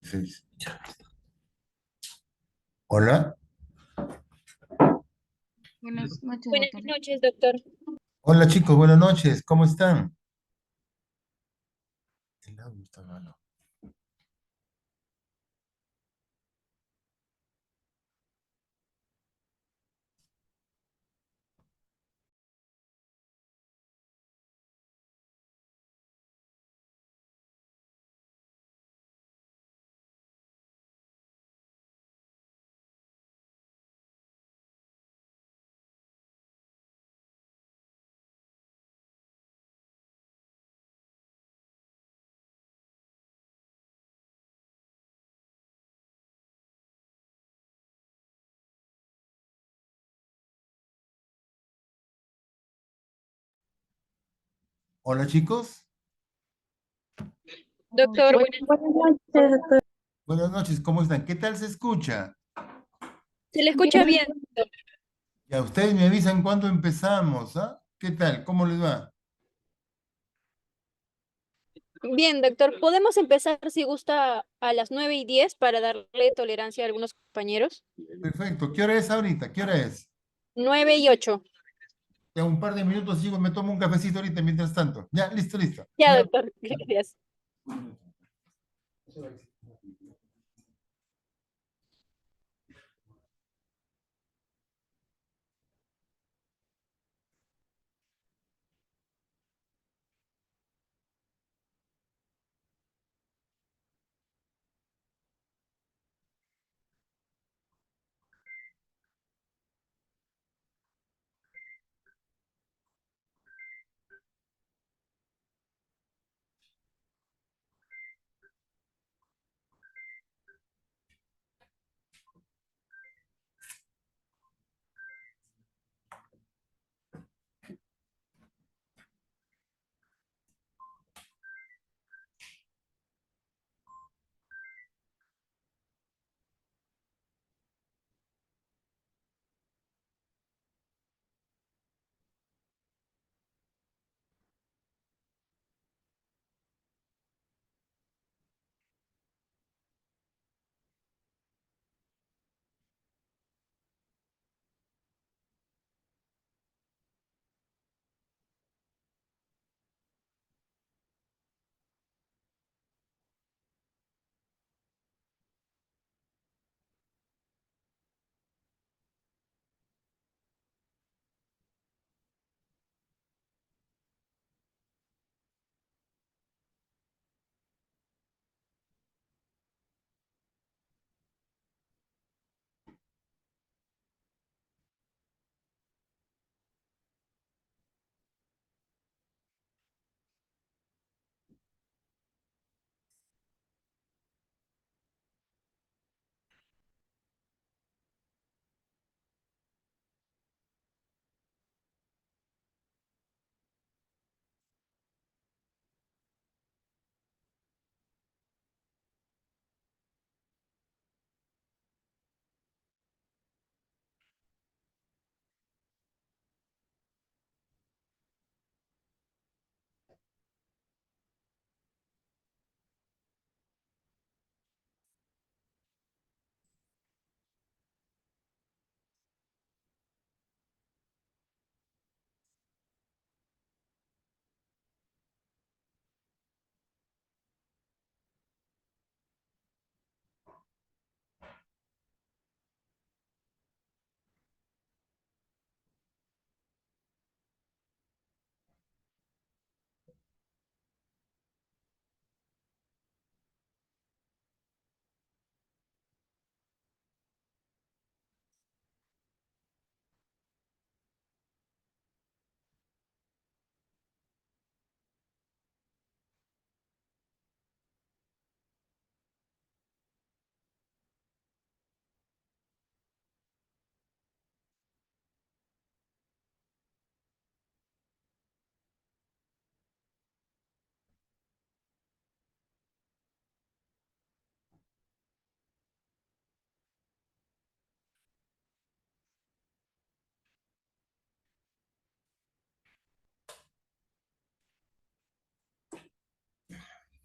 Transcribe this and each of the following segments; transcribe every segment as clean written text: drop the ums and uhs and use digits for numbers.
Sí. Hola, Buenas noches, Buenas doctor. noches, doctor. hola chicos, buenas noches, ¿cómo están? El audio está malo. Hola chicos, Doctor, buenas. Buenas noches, doctor. buenas noches, ¿cómo están? ¿Qué tal se escucha? Se le escucha Bien, bien, doctor. Ya ustedes me avisan cuándo empezamos, ¿ah? ¿Qué tal? ¿Cómo les va? Bien, doctor. Podemos empezar, si gusta, a las 9:10 para darle tolerancia a algunos compañeros. Perfecto, ¿qué hora es ahorita? ¿Qué hora es? 9:08. Ya un par de minutos, sigo, me tomo un cafecito ahorita mientras tanto. Ya, listo, listo. Ya, doctor. Gracias.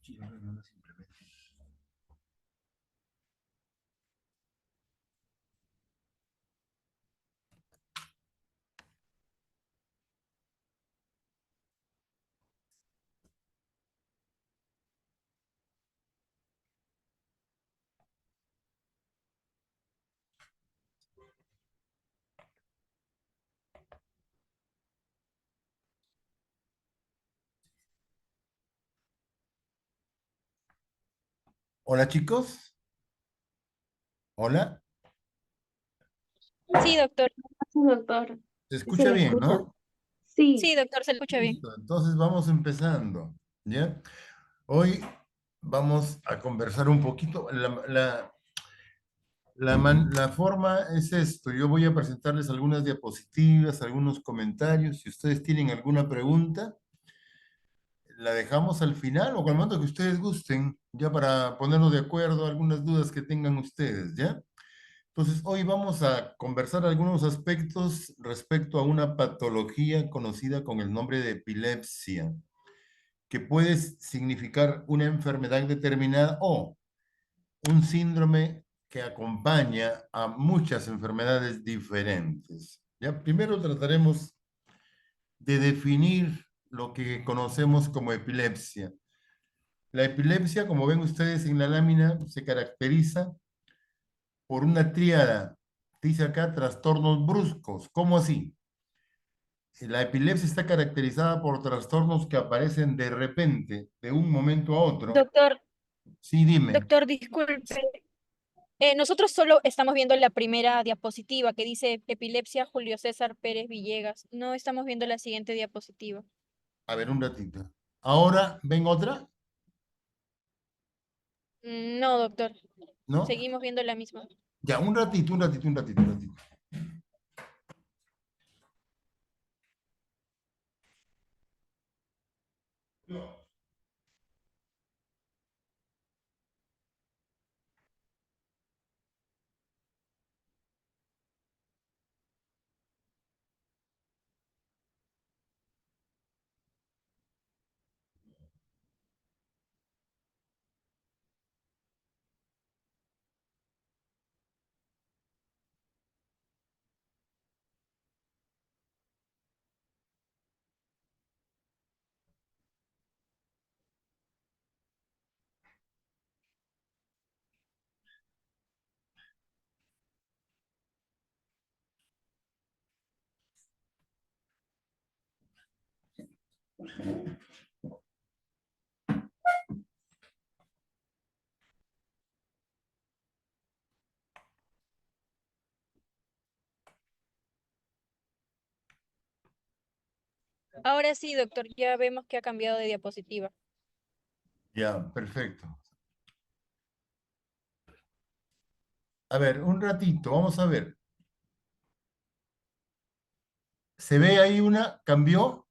Sí, no, no, no, simplemente. Hola chicos, hola, Sí, doctor. Sí, doctor, se se escucha le bien, escucha. ¿no? Sí, Sí, doctor, se le escucha bien. Listo, entonces vamos empezando, ¿ya? Hoy vamos a conversar un poquito. La forma es esto, yo voy a presentarles algunas diapositivas, algunos comentarios. Si ustedes tienen alguna pregunta, la dejamos al final o al momento que ustedes gusten, ya para ponernos de acuerdo, algunas dudas que tengan ustedes, ¿ya? Entonces, hoy vamos a conversar algunos aspectos respecto a una patología conocida con el nombre de epilepsia, que puede significar una enfermedad determinada o un síndrome que acompaña a muchas enfermedades diferentes. Ya, primero trataremos de definir lo que conocemos como epilepsia. La epilepsia, como ven ustedes en la lámina, se caracteriza por una tríada. Dice acá trastornos bruscos. ¿Cómo así? La epilepsia está caracterizada por trastornos que aparecen de repente, de un momento a otro. Doctor, Sí, dime. doctor, disculpe. Nosotros solo estamos viendo la primera diapositiva que dice epilepsia Julio César Pérez Villegas. No estamos viendo la siguiente diapositiva. A ver, un ratito. Ahora, ¿ven otra? No, doctor. ¿No? Seguimos viendo la misma. Ya, un ratito, un ratito, un ratito, un ratito. Ahora sí, doctor, ya vemos que ha cambiado de diapositiva. Ya, perfecto. A ver, un ratito, vamos a ver. ¿Se ve ahí una? ¿Cambió?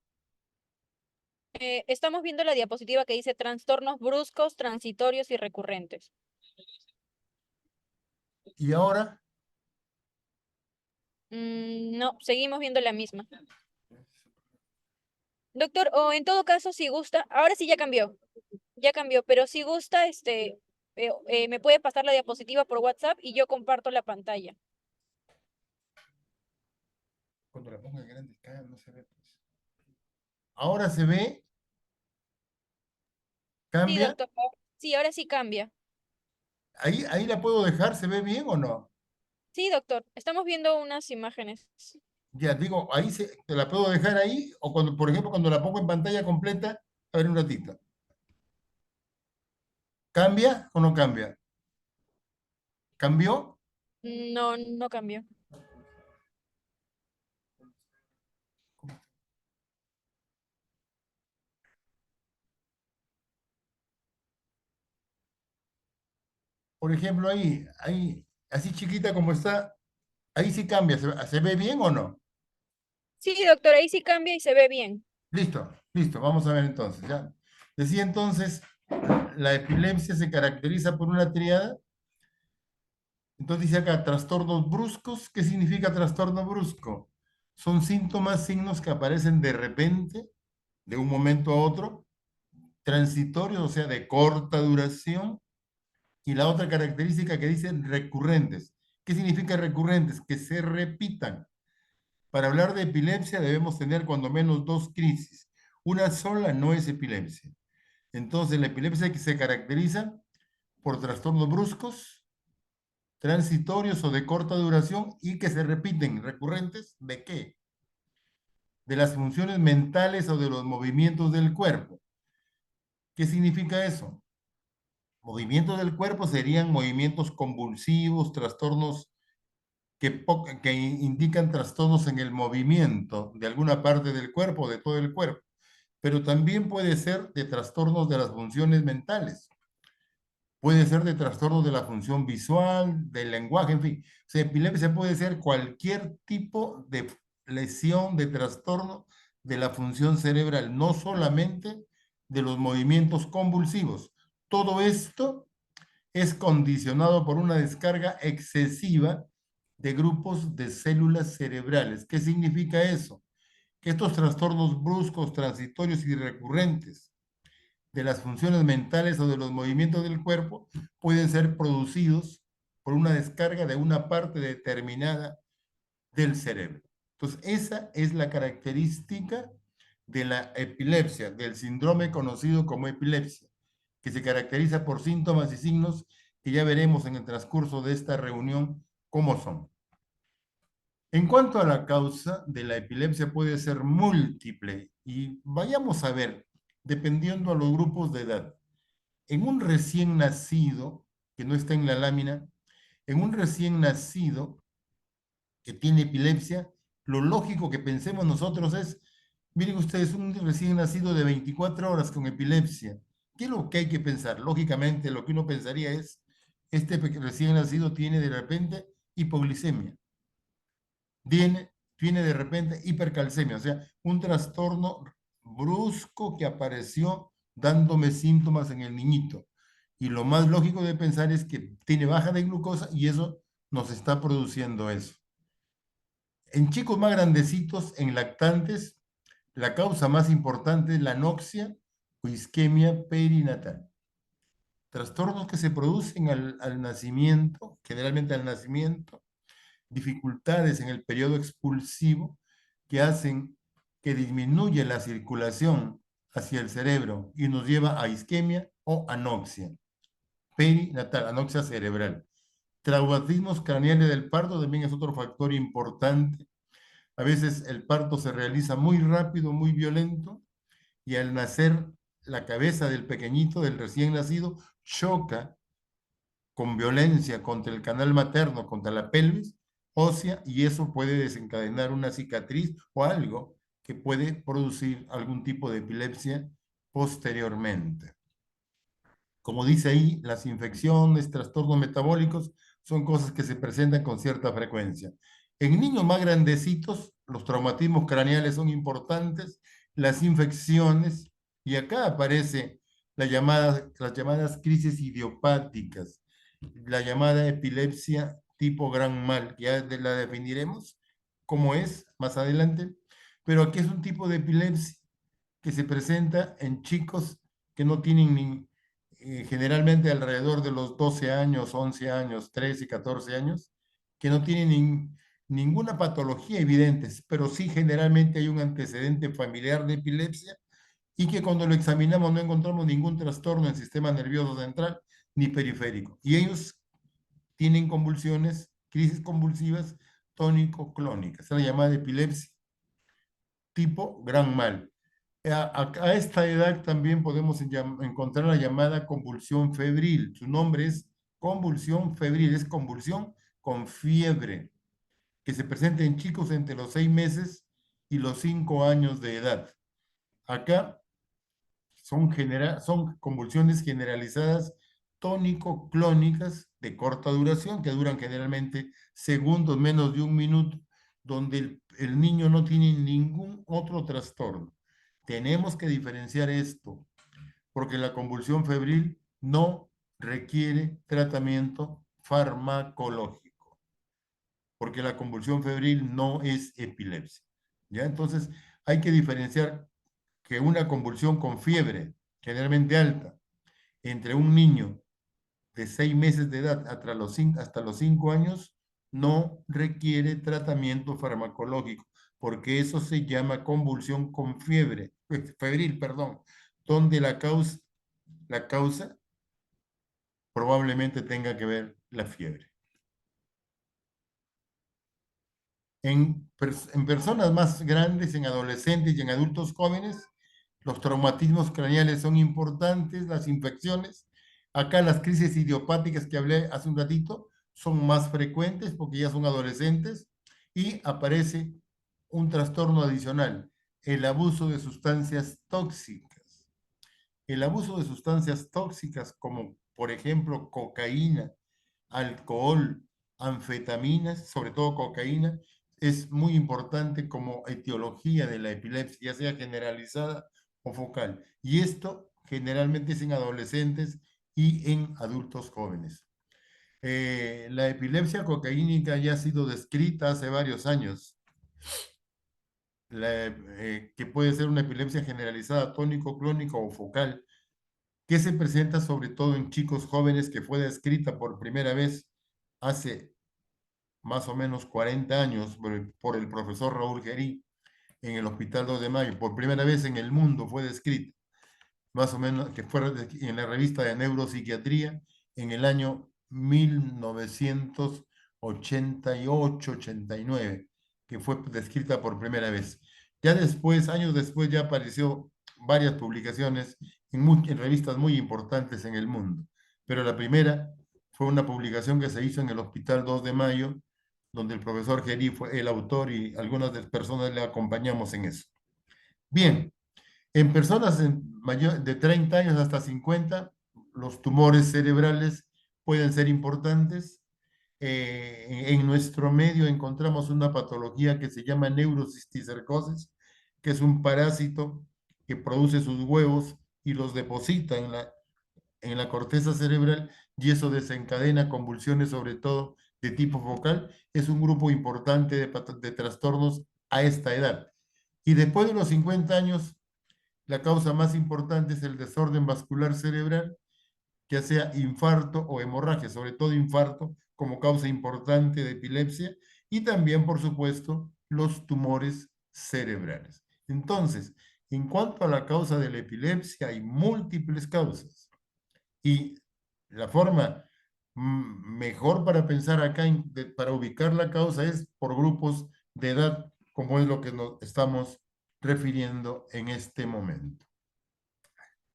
Estamos viendo la diapositiva que dice trastornos bruscos, transitorios y recurrentes. ¿Y ahora? No, seguimos viendo la misma. Doctor, o en todo caso, si gusta, ahora sí ya cambió, pero si gusta, me puede pasar la diapositiva por WhatsApp y yo comparto la pantalla. Cuando la ponga grande, no se ve, pues. Ahora se ve, Sí, cambia. doctor, sí, ahora sí cambia. Ahí la puedo dejar, ¿se ve bien o no? Sí, doctor, estamos viendo unas imágenes. Ya, digo, te la puedo dejar ahí, o cuando, por ejemplo, cuando la pongo en pantalla completa, a ver un ratito. ¿Cambia o no cambia? ¿Cambió? No, no cambió. Por ejemplo, ahí, así chiquita como está, ahí sí cambia. ¿Se ve bien o no? Sí, doctor, ahí sí cambia y se ve bien. Listo, listo, vamos a ver entonces, ya. Decía entonces, la epilepsia se caracteriza por una triada. Entonces dice acá, trastornos bruscos. ¿Qué significa trastorno brusco? Son síntomas, signos que aparecen de repente, de un momento a otro, transitorios, o sea, de corta duración. Y la otra característica que dice recurrentes. ¿Qué significa recurrentes? Que se repitan. Para hablar de epilepsia debemos tener cuando menos dos crisis. Una sola no es epilepsia. Entonces, la epilepsia que se caracteriza por trastornos bruscos, transitorios o de corta duración y que se repiten, recurrentes, ¿de qué? De las funciones mentales o de los movimientos del cuerpo. ¿Qué significa eso? movimientos del cuerpo serían movimientos convulsivos, trastornos que indican trastornos en el movimiento de alguna parte del cuerpo, de todo el cuerpo, pero también puede ser de trastornos de las funciones mentales, puede ser de trastornos de la función visual, del lenguaje, en fin. O sea, epilepsia puede ser cualquier tipo de lesión, de trastorno de la función cerebral, no solamente de los movimientos convulsivos. Todo esto es condicionado por una descarga excesiva de grupos de células cerebrales. ¿Qué significa eso? Que estos trastornos bruscos, transitorios y recurrentes de las funciones mentales o de los movimientos del cuerpo pueden ser producidos por una descarga de una parte determinada del cerebro. Entonces, esa es la característica de la epilepsia, del síndrome conocido como epilepsia, que se caracteriza por síntomas y signos que ya veremos en el transcurso de esta reunión cómo son. En cuanto a la causa de la epilepsia puede ser múltiple y vayamos a ver, dependiendo a los grupos de edad. En un recién nacido, que no está en la lámina, en un recién nacido que tiene epilepsia, lo lógico que pensemos nosotros es, miren ustedes, un recién nacido de 24 horas con epilepsia. ¿Qué es lo que hay que pensar? Lógicamente, lo que uno pensaría es, este recién nacido tiene de repente hipoglicemia, tiene de repente hipercalcemia, o sea, un trastorno brusco que apareció dándome síntomas en el niñito. Y lo más lógico de pensar es que tiene baja de glucosa y eso nos está produciendo eso. En chicos más grandecitos, en lactantes, la causa más importante es la anoxia o isquemia perinatal. Trastornos que se producen al nacimiento, generalmente al nacimiento, dificultades en el periodo expulsivo que hacen que disminuye la circulación hacia el cerebro y nos lleva a isquemia o anoxia perinatal, anoxia cerebral. Traumatismos craneales del parto también es otro factor importante. A veces el parto se realiza muy rápido, muy violento, y al nacer la cabeza del pequeñito, del recién nacido, choca con violencia contra el canal materno, contra la pelvis ósea, y eso puede desencadenar una cicatriz o algo que puede producir algún tipo de epilepsia posteriormente. Como dice ahí, las infecciones, trastornos metabólicos son cosas que se presentan con cierta frecuencia. En niños más grandecitos, los traumatismos craneales son importantes, las infecciones, y acá aparece las llamadas crisis idiopáticas, la llamada epilepsia tipo gran mal, que ya la definiremos cómo es más adelante, pero aquí es un tipo de epilepsia que se presenta en chicos que no tienen generalmente alrededor de los 12 años, 11 años, 13 y 14 años, que no tienen ninguna patología evidente, pero sí generalmente hay un antecedente familiar de epilepsia y que cuando lo examinamos no encontramos ningún trastorno en el sistema nervioso central ni periférico. Y ellos tienen convulsiones, crisis convulsivas tónico-clónicas, es la llamada epilepsia tipo gran mal. A esta edad también podemos encontrar la llamada convulsión febril. Su nombre es convulsión febril, es convulsión con fiebre, que se presenta en chicos entre los 6 meses y los 5 años de edad. Acá son convulsiones generalizadas tónico-clónicas de corta duración, que duran generalmente segundos, menos de un minuto, donde el niño no tiene ningún otro trastorno. Tenemos que diferenciar esto, porque la convulsión febril no requiere tratamiento farmacológico, porque la convulsión febril no es epilepsia. ¿Ya? Entonces, hay que diferenciar que una convulsión con fiebre, generalmente alta, entre un niño de 6 meses de edad hasta los 5 años, no requiere tratamiento farmacológico, porque eso se llama convulsión con fiebre, febril, perdón, donde la causa probablemente tenga que ver la fiebre. En personas más grandes, en adolescentes y en adultos jóvenes, los traumatismos craneales son importantes, las infecciones. Acá las crisis idiopáticas que hablé hace un ratito son más frecuentes porque ya son adolescentes y aparece un trastorno adicional, el abuso de sustancias tóxicas. El abuso de sustancias tóxicas como por ejemplo cocaína, alcohol, anfetaminas, sobre todo cocaína, es muy importante como etiología de la epilepsia, ya sea generalizada o focal. Y esto generalmente es en adolescentes y en adultos jóvenes. La epilepsia cocaínica ya ha sido descrita hace varios años, que puede ser una epilepsia generalizada tónico, clónica o focal, que se presenta sobre todo en chicos jóvenes, que fue descrita por primera vez hace más o menos 40 años por el profesor Raúl Gerí en el Hospital 2 de Mayo. Por primera vez en el mundo fue descrita, más o menos, que fue en la revista de Neuropsiquiatría en el año 1988-89, que fue descrita por primera vez. Ya después, años después, ya apareció varias publicaciones en revistas muy importantes en el mundo, pero la primera fue una publicación que se hizo en el Hospital 2 de Mayo, donde el profesor Gerí fue el autor y algunas de las personas le acompañamos en eso. Bien, en personas de 30 años hasta 50, los tumores cerebrales pueden ser importantes. En nuestro medio encontramos una patología que se llama neurocisticercosis, que es un parásito que produce sus huevos y los deposita en la corteza cerebral y eso desencadena convulsiones, sobre todo de tipo focal. Es un grupo importante de trastornos a esta edad. Y después de los 50 años, la causa más importante es el desorden vascular cerebral, ya sea infarto o hemorragia, sobre todo infarto como causa importante de epilepsia y también, por supuesto, los tumores cerebrales. Entonces, en cuanto a la causa de la epilepsia, hay múltiples causas y la forma mejor para pensar acá, para ubicar la causa, es por grupos de edad, como es lo que nos estamos refiriendo en este momento.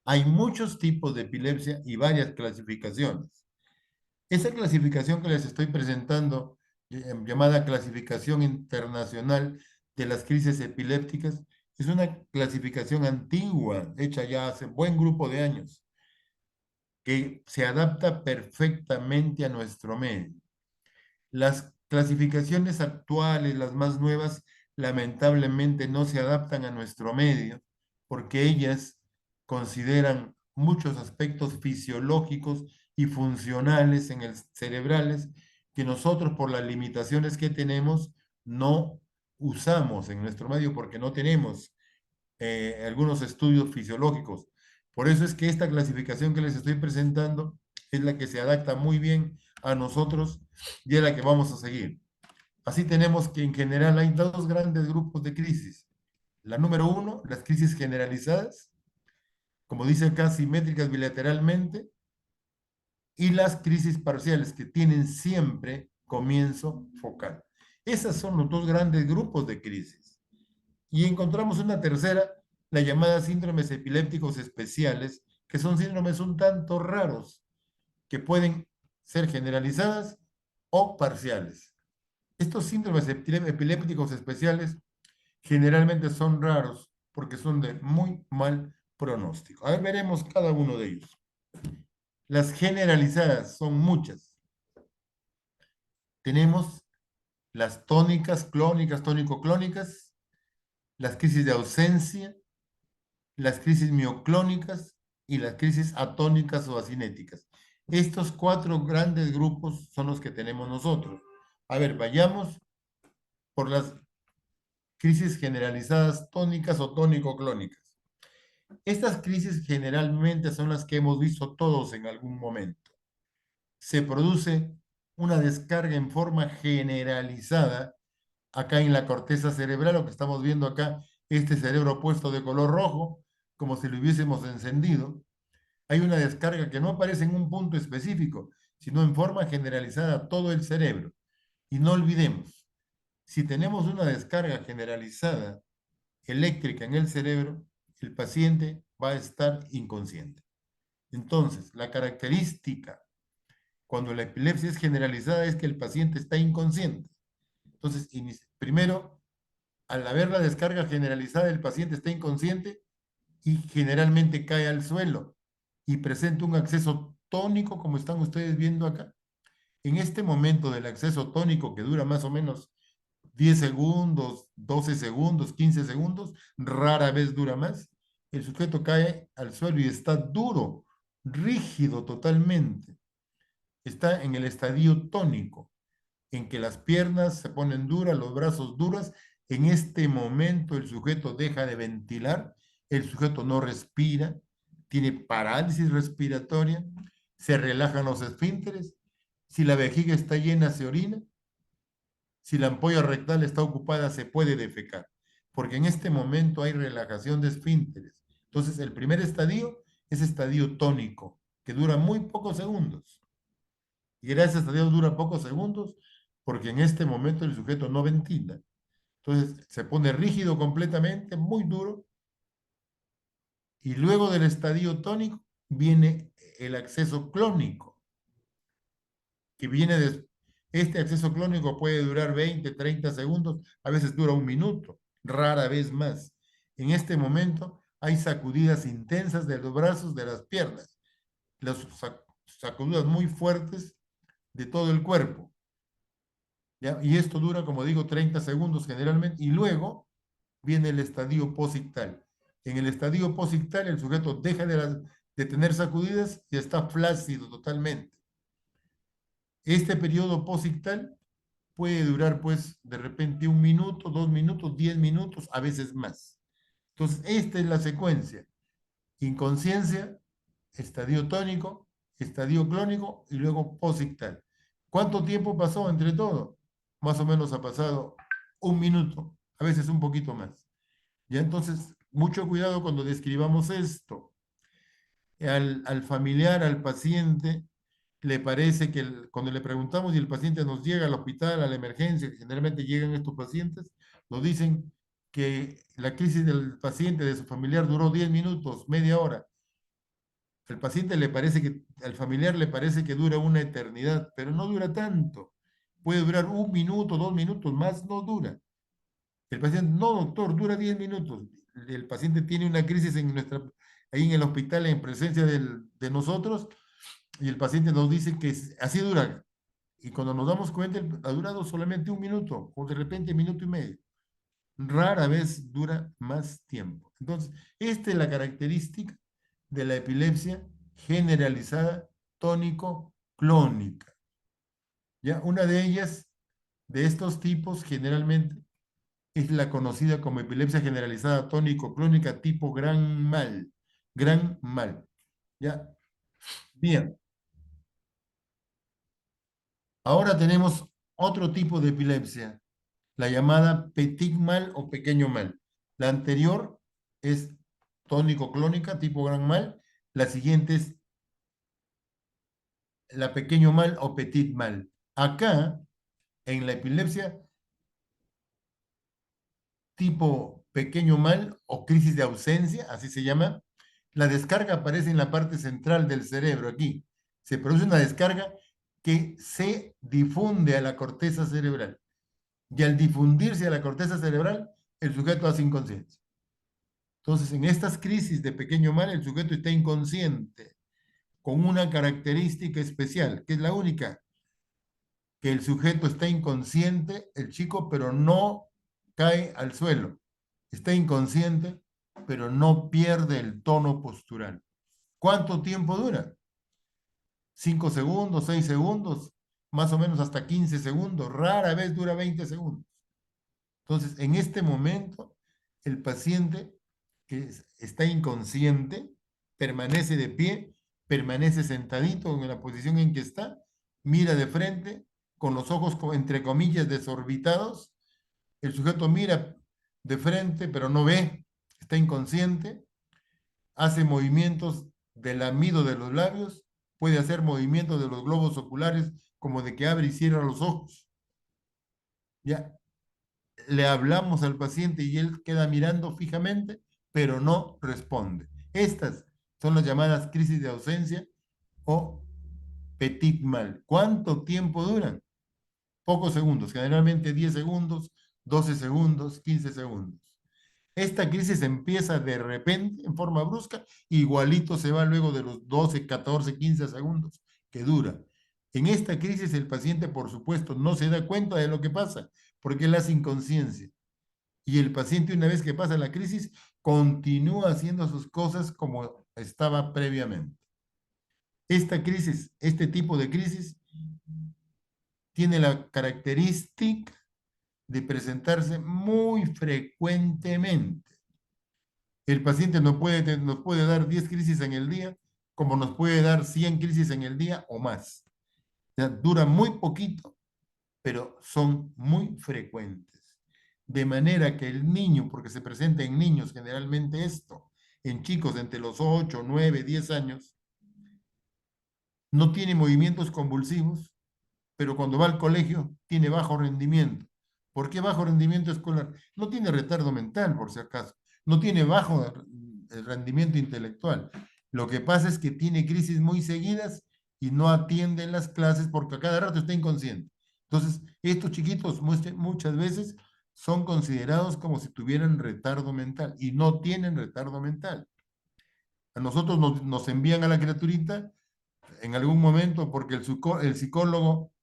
Hay muchos tipos de epilepsia y varias clasificaciones. Esa clasificación que les estoy presentando, llamada Clasificación Internacional de las Crisis Epilépticas, es una clasificación antigua, hecha ya hace buen grupo de años, que se adapta perfectamente a nuestro medio. Las clasificaciones actuales, las más nuevas, lamentablemente no se adaptan a nuestro medio porque ellas consideran muchos aspectos fisiológicos y funcionales en el cerebrales que nosotros por las limitaciones que tenemos no usamos en nuestro medio porque no tenemos algunos estudios fisiológicos. Por eso es que esta clasificación que les estoy presentando es la que se adapta muy bien a nosotros y es la que vamos a seguir. Así tenemos que en general hay dos grandes grupos de crisis. La número uno, las crisis generalizadas, como dice acá, simétricas bilateralmente, y las crisis parciales que tienen siempre comienzo focal. Esos son los dos grandes grupos de crisis. Y encontramos una tercera, la llamada síndromes epilépticos especiales, que son síndromes un tanto raros, que pueden ser generalizadas o parciales. Estos síndromes epilépticos especiales generalmente son raros porque son de muy mal pronóstico. A ver, veremos cada uno de ellos. Las generalizadas son muchas. Tenemos las tónicas, clónicas, tónico-clónicas, las crisis de ausencia, las crisis mioclónicas y las crisis atónicas o acinéticas. Estos cuatro grandes grupos son los que tenemos nosotros. A ver, vayamos por las crisis generalizadas tónicas o tónico-clónicas. Estas crisis generalmente son las que hemos visto todos en algún momento. Se produce una descarga en forma generalizada acá en la corteza cerebral, lo que estamos viendo acá, este cerebro puesto de color rojo, como si lo hubiésemos encendido. Hay una descarga que no aparece en un punto específico, sino en forma generalizada a todo el cerebro. Y no olvidemos, si tenemos una descarga generalizada eléctrica en el cerebro, el paciente va a estar inconsciente. Entonces, la característica cuando la epilepsia es generalizada es que el paciente está inconsciente. Entonces, primero, al haber la descarga generalizada, el paciente está inconsciente y generalmente cae al suelo y presenta un acceso tónico, como están ustedes viendo acá. En este momento del acceso tónico, que dura más o menos 10 segundos, 12 segundos, 15 segundos, rara vez dura más, el sujeto cae al suelo y está duro, rígido totalmente. Está en el estadio tónico, en que las piernas se ponen duras, los brazos duras. En este momento el sujeto deja de ventilar, el sujeto no respira, tiene parálisis respiratoria, se relajan los esfínteres. Si la vejiga está llena, se orina. Si la ampolla rectal está ocupada, se puede defecar, porque en este momento hay relajación de esfínteres. Entonces, el primer estadio es estadio tónico, que dura muy pocos segundos. Y gracias a Dios dura pocos segundos, porque en este momento el sujeto no ventila. Entonces, se pone rígido completamente, muy duro, y luego del estadio tónico viene el acceso clónico, que viene de... Este acceso clónico puede durar 20, 30 segundos, a veces dura un minuto, rara vez más. En este momento hay sacudidas intensas de los brazos, de las piernas, las sacudidas muy fuertes de todo el cuerpo. ¿Ya? Y esto dura, como digo, 30 segundos generalmente, y luego viene el estadio posictal. En el estadio posictal el sujeto deja de tener sacudidas y está flácido totalmente. Este periodo posictal puede durar, pues, de repente 1 minuto, 2 minutos, 10 minutos, a veces más. Entonces, esta es la secuencia. Inconsciencia, estadio tónico, estadio clónico y luego posictal. ¿Cuánto tiempo pasó entre todo? Más o menos ha pasado 1 minuto, a veces un poquito más. Ya entonces, mucho cuidado cuando describamos esto. Al familiar, al paciente, le parece que cuando le preguntamos y el paciente nos llega al hospital, a la emergencia, que generalmente llegan estos pacientes, nos dicen que la crisis del paciente, de su familiar, duró 10 minutos, media hora. Al paciente le parece que, al familiar le parece que dura una eternidad, pero no dura tanto. Puede durar 1 minuto, 2 minutos, más no dura. El paciente, no, doctor, dura 10 minutos. El paciente tiene una crisis ahí en el hospital en presencia de nosotros y el paciente nos dice que así dura. Y cuando nos damos cuenta, ha durado solamente 1 minuto o de repente 1 minuto y medio. Rara vez dura más tiempo. Entonces, esta es la característica de la epilepsia generalizada tónico-clónica. ¿Ya? Una de ellas, de estos tipos, generalmente es la conocida como epilepsia generalizada tónico-clónica tipo gran mal. Gran mal. ¿Ya? Bien. Ahora tenemos otro tipo de epilepsia, la llamada petit mal o pequeño mal. La anterior es tónico-clónica tipo gran mal. La siguiente es la pequeño mal o petit mal. Acá, en la epilepsia tipo pequeño mal o crisis de ausencia, así se llama, la descarga aparece en la parte central del cerebro, aquí. Se produce una descarga que se difunde a la corteza cerebral. Y al difundirse a la corteza cerebral, el sujeto hace inconsciencia. Entonces, en estas crisis de pequeño mal, el sujeto está inconsciente, con una característica especial, que es la única, que el sujeto está inconsciente, el chico, pero no cae al suelo. Está inconsciente, pero no pierde el tono postural. ¿Cuánto tiempo dura? 5 segundos, 6 segundos, más o menos hasta 15 segundos. Rara vez dura 20 segundos. Entonces, en este momento, el paciente que está inconsciente permanece de pie, permanece sentadito en la posición en que está, mira de frente, con los ojos, entre comillas, desorbitados. El sujeto mira de frente, pero no ve, está inconsciente, hace movimientos del lamido de los labios, puede hacer movimientos de los globos oculares, como de que abre y cierra los ojos. Ya, le hablamos al paciente y él queda mirando fijamente, pero no responde. Estas Son las llamadas crisis de ausencia o petit mal. ¿Cuánto tiempo duran? Pocos segundos, generalmente 10 segundos, 12 segundos, 15 segundos. Esta crisis empieza de repente, en forma brusca, igualito se va luego de los 12, 14, 15 segundos que dura. En esta crisis el paciente, por supuesto, no se da cuenta de lo que pasa, porque él hace inconsciencia. Y el paciente, una vez que pasa la crisis, continúa haciendo sus cosas como estaba previamente. Esta crisis, este tipo de crisis, tiene la característica de presentarse muy frecuentemente. El paciente nos puede dar 10 crisis en el día, como nos puede dar 100 crisis en el día o más. O sea, dura muy poquito, pero son muy frecuentes. De manera que el niño, porque se presenta en niños generalmente esto, en chicos entre los 8, 9, 10 años, no tiene movimientos convulsivos, pero cuando va al colegio tiene bajo rendimiento. ¿Por qué bajo rendimiento escolar? No tiene retardo mental, por si acaso. No tiene bajo rendimiento intelectual. Lo que pasa es que tiene crisis muy seguidas y no atiende en las clases porque a cada rato está inconsciente. Entonces, estos chiquitos muchas veces son considerados como si tuvieran retardo mental y no tienen retardo mental. A nosotros nos envían a la criaturita en algún momento porque el psicólogo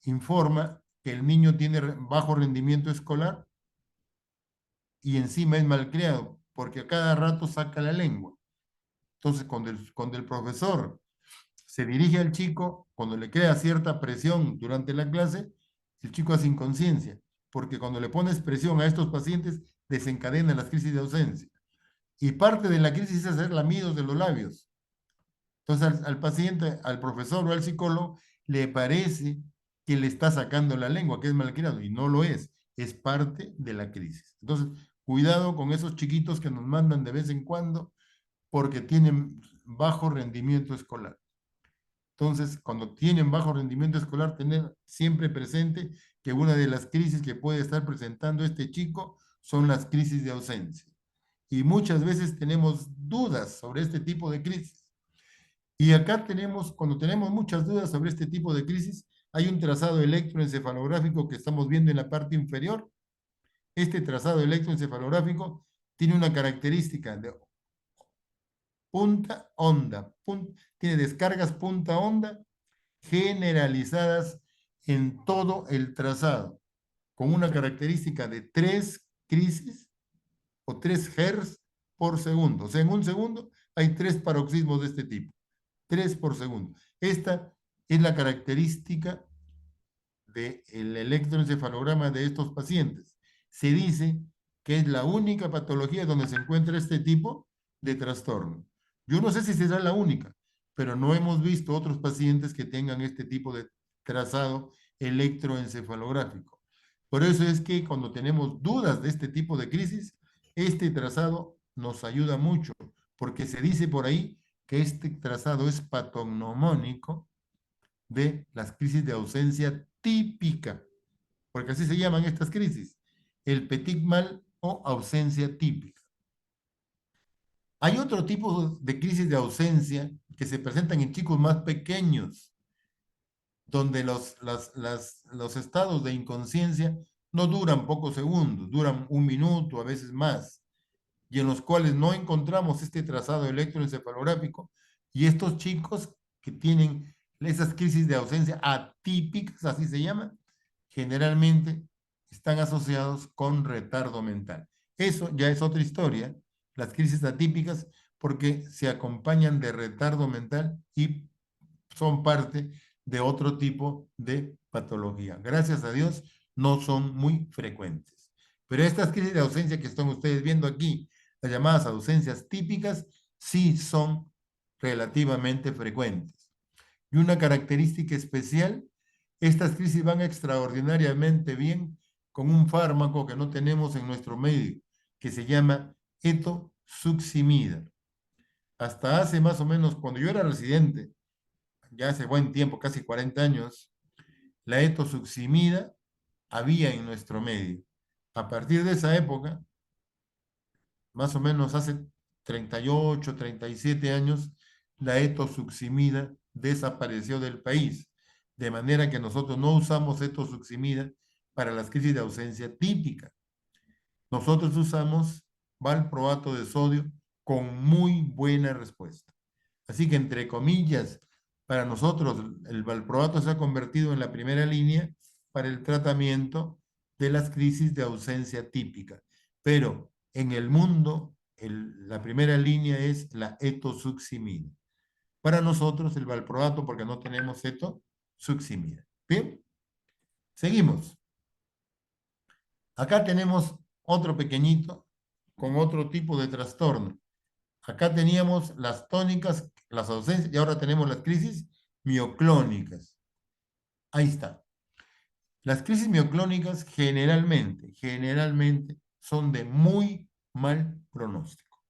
informa que el niño tiene bajo rendimiento escolar y encima es malcriado porque a cada rato saca la lengua. Entonces, cuando el profesor se dirige al chico, cuando le crea cierta presión durante la clase, el chico hace inconsciencia, porque cuando le pones presión a estos pacientes, desencadena las crisis de ausencia. Y parte de la crisis es hacer lamidos de los labios. Entonces, al paciente, al profesor o al psicólogo, le parece que le está sacando la lengua, que es malcriado, y no lo es parte de la crisis. Entonces, cuidado con esos chiquitos que nos mandan de vez en cuando porque tienen bajo rendimiento escolar. Entonces, cuando tienen bajo rendimiento escolar, tener siempre presente que una de las crisis que puede estar presentando este chico son las crisis de ausencia. Y muchas veces tenemos dudas sobre este tipo de crisis. Y acá tenemos, cuando tenemos muchas dudas sobre este tipo de crisis, hay un trazado electroencefalográfico que estamos viendo en la parte inferior. Este trazado electroencefalográfico tiene una característica de punta onda, tiene descargas punta onda generalizadas en todo el trazado, con una característica de 3 crisis o 3 Hz por segundo. O sea, en un segundo hay 3 paroxismos de este tipo. 3 por segundo. Esta es la característica del electroencefalograma de estos pacientes. Se dice que es la única patología donde se encuentra este tipo de trastorno. Yo no sé si será la única, pero no hemos visto otros pacientes que tengan este tipo de trazado electroencefalográfico. Por eso es que cuando tenemos dudas de este tipo de crisis, este trazado nos ayuda mucho, porque se dice por ahí que este trazado es patognomónico de las crisis de ausencia típica, porque así se llaman estas crisis, el petit mal o ausencia típica. Hay otro tipo de crisis de ausencia que se presentan en chicos más pequeños, donde los estados de inconsciencia no duran pocos segundos, duran un minuto, a veces más, y en los cuales no encontramos este trazado electroencefalográfico, y estos chicos que tienen esas crisis de ausencia atípicas, así se llaman, generalmente están asociados con retardo mental. Eso ya es otra historia, las crisis atípicas, porque se acompañan de retardo mental y son parte de otro tipo de patología. Gracias a Dios, no son muy frecuentes. Pero estas crisis de ausencia que están ustedes viendo aquí, las llamadas ausencias típicas, sí son relativamente frecuentes. Y una característica especial, estas crisis van extraordinariamente bien con un fármaco que no tenemos en nuestro medio, que se llama etosuximida. Hasta hace más o menos, cuando yo era residente, ya hace buen tiempo, casi 40 años, la etosuximida había en nuestro medio. A partir de esa época, más o menos hace 38, 37 años, la etosuximida desapareció del país, de manera que nosotros no usamos etosuximida para las crisis de ausencia típica. Nosotros usamos valproato de sodio con muy buena respuesta. Así que, entre comillas, para nosotros el valproato se ha convertido en la primera línea para el tratamiento de las crisis de ausencia típica. Pero en el mundo, la primera línea es la etosuximida. Para nosotros el valproato, porque no tenemos etosuximida. Bien, seguimos. Acá tenemos otro pequeñito con otro tipo de trastorno. Acá teníamos las tónicas, las ausencias, y ahora tenemos las crisis mioclónicas. Ahí está. Las crisis mioclónicas generalmente son de muy mal pronóstico.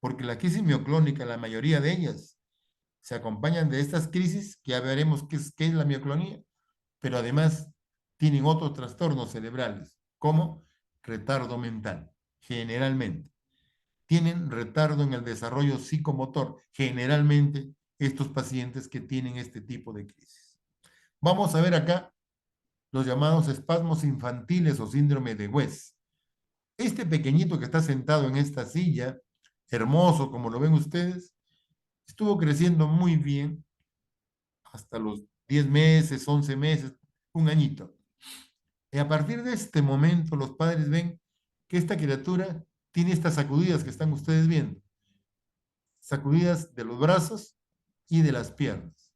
Porque la crisis mioclónica, la mayoría de ellas, se acompañan de estas crisis, que ya veremos qué es la mioclonía, pero además tienen otros trastornos cerebrales, como retardo mental, generalmente. Tienen retardo en el desarrollo psicomotor, generalmente estos pacientes que tienen este tipo de crisis. Vamos a ver acá los llamados espasmos infantiles o síndrome de West. Este pequeñito que está sentado en esta silla, hermoso como lo ven ustedes, estuvo creciendo muy bien hasta los 10 meses, 11 meses, un añito. Y a partir de este momento los padres ven que esta criatura tiene estas sacudidas que están ustedes viendo. Sacudidas de los brazos y de las piernas.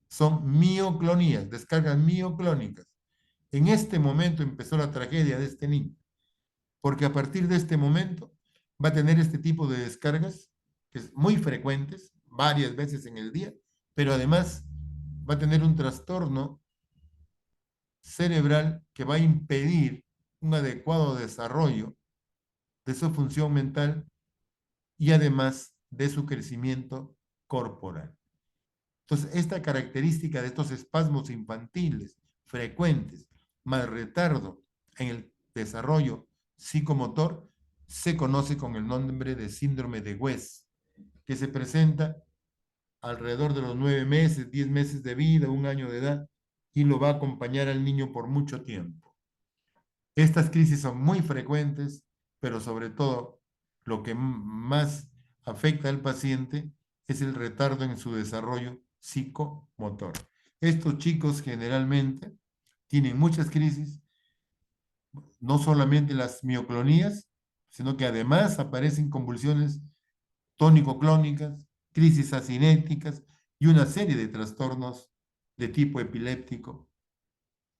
Son mioclonías, descargas mioclónicas. En este momento empezó la tragedia de este niño, porque a partir de este momento va a tener este tipo de descargas, que es muy frecuentes, varias veces en el día, pero además va a tener un trastorno cerebral que va a impedir un adecuado desarrollo de su función mental y además de su crecimiento corporal. Entonces, esta característica de estos espasmos infantiles frecuentes, más retardo en el desarrollo psicomotor, se conoce con el nombre de síndrome de West, que se presenta alrededor de los 9 meses, 10 meses de vida, un año de edad, y lo va a acompañar al niño por mucho tiempo. Estas crisis son muy frecuentes, pero sobre todo lo que más afecta al paciente es el retardo en su desarrollo psicomotor. Estos chicos generalmente tienen muchas crisis, no solamente las mioclonías, sino que además aparecen convulsiones tónico-clónicas, crisis acinéticas y una serie de trastornos de tipo epiléptico.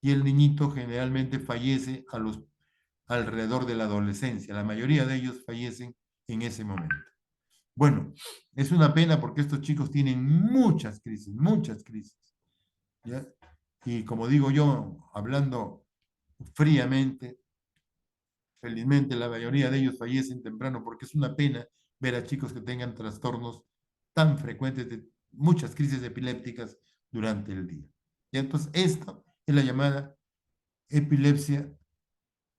Y el niñito generalmente fallece alrededor de la adolescencia. La mayoría de ellos fallecen en ese momento. Bueno, es una pena porque estos chicos tienen muchas crisis, ¿ya? Y como digo yo, hablando fríamente, felizmente la mayoría de ellos fallecen temprano porque es una pena ver a chicos que tengan trastornos tan frecuentes de muchas crisis epilépticas durante el día. Y entonces esta es la llamada epilepsia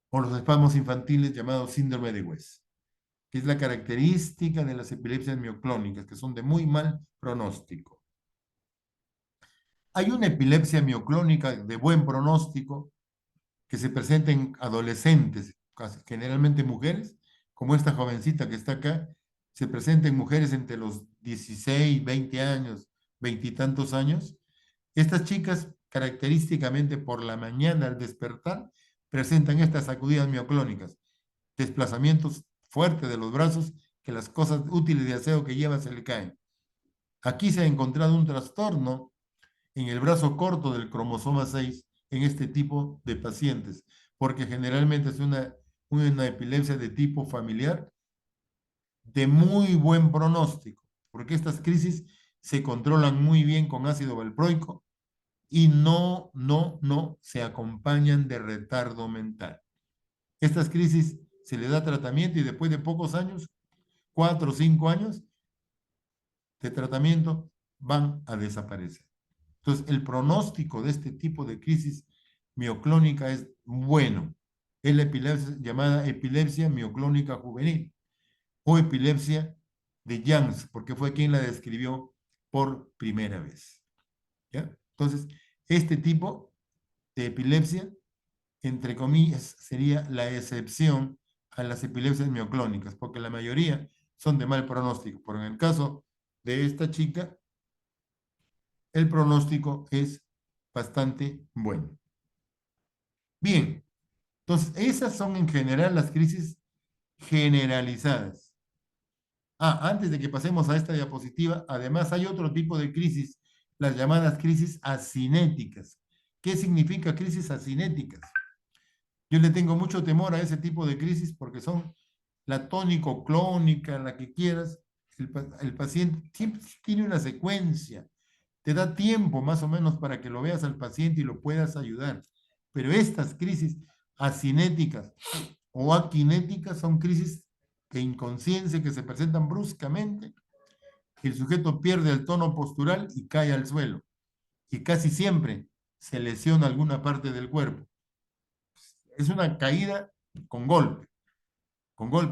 o los espasmos infantiles llamados síndrome de West, que es la característica de las epilepsias mioclónicas, que son de muy mal pronóstico. Hay una epilepsia mioclónica de buen pronóstico que se presenta en adolescentes, generalmente mujeres, como esta jovencita que está acá, se presenta en mujeres entre los 16, 20 años, 20 y tantos años. Estas chicas, característicamente por la mañana al despertar, presentan estas sacudidas mioclónicas, desplazamientos fuertes de los brazos, que las cosas útiles de aseo que lleva se le caen. Aquí se ha encontrado un trastorno en el brazo corto del cromosoma 6 en este tipo de pacientes, porque generalmente es una epilepsia de tipo familiar de muy buen pronóstico, porque estas crisis se controlan muy bien con ácido valproico y no se acompañan de retardo mental. Estas crisis se le da tratamiento y después de pocos años, 4 o 5 años de tratamiento, van a desaparecer. Entonces, el pronóstico de este tipo de crisis mioclónica es bueno. Es la epilepsia llamada epilepsia mioclónica juvenil o epilepsia de Jans, porque fue quien la describió por primera vez. ¿Ya? Entonces, este tipo de epilepsia, entre comillas, sería la excepción a las epilepsias mioclónicas, porque la mayoría son de mal pronóstico. Pero en el caso de esta chica, el pronóstico es bastante bueno. Bien, entonces esas son en general las crisis generalizadas. Antes de que pasemos a esta diapositiva, además hay otro tipo de crisis, las llamadas crisis asinéticas. ¿Qué significa crisis asinéticas? Yo le tengo mucho temor a ese tipo de crisis porque son la tónico-clónica, la que quieras. El paciente siempre tiene una secuencia. Te da tiempo más o menos para que lo veas al paciente y lo puedas ayudar. Pero estas crisis asinéticas o aquinéticas son crisis de inconsciencia que se presentan bruscamente. El sujeto pierde el tono postural y cae al suelo. Y casi siempre se lesiona alguna parte del cuerpo. Es una caída con golpe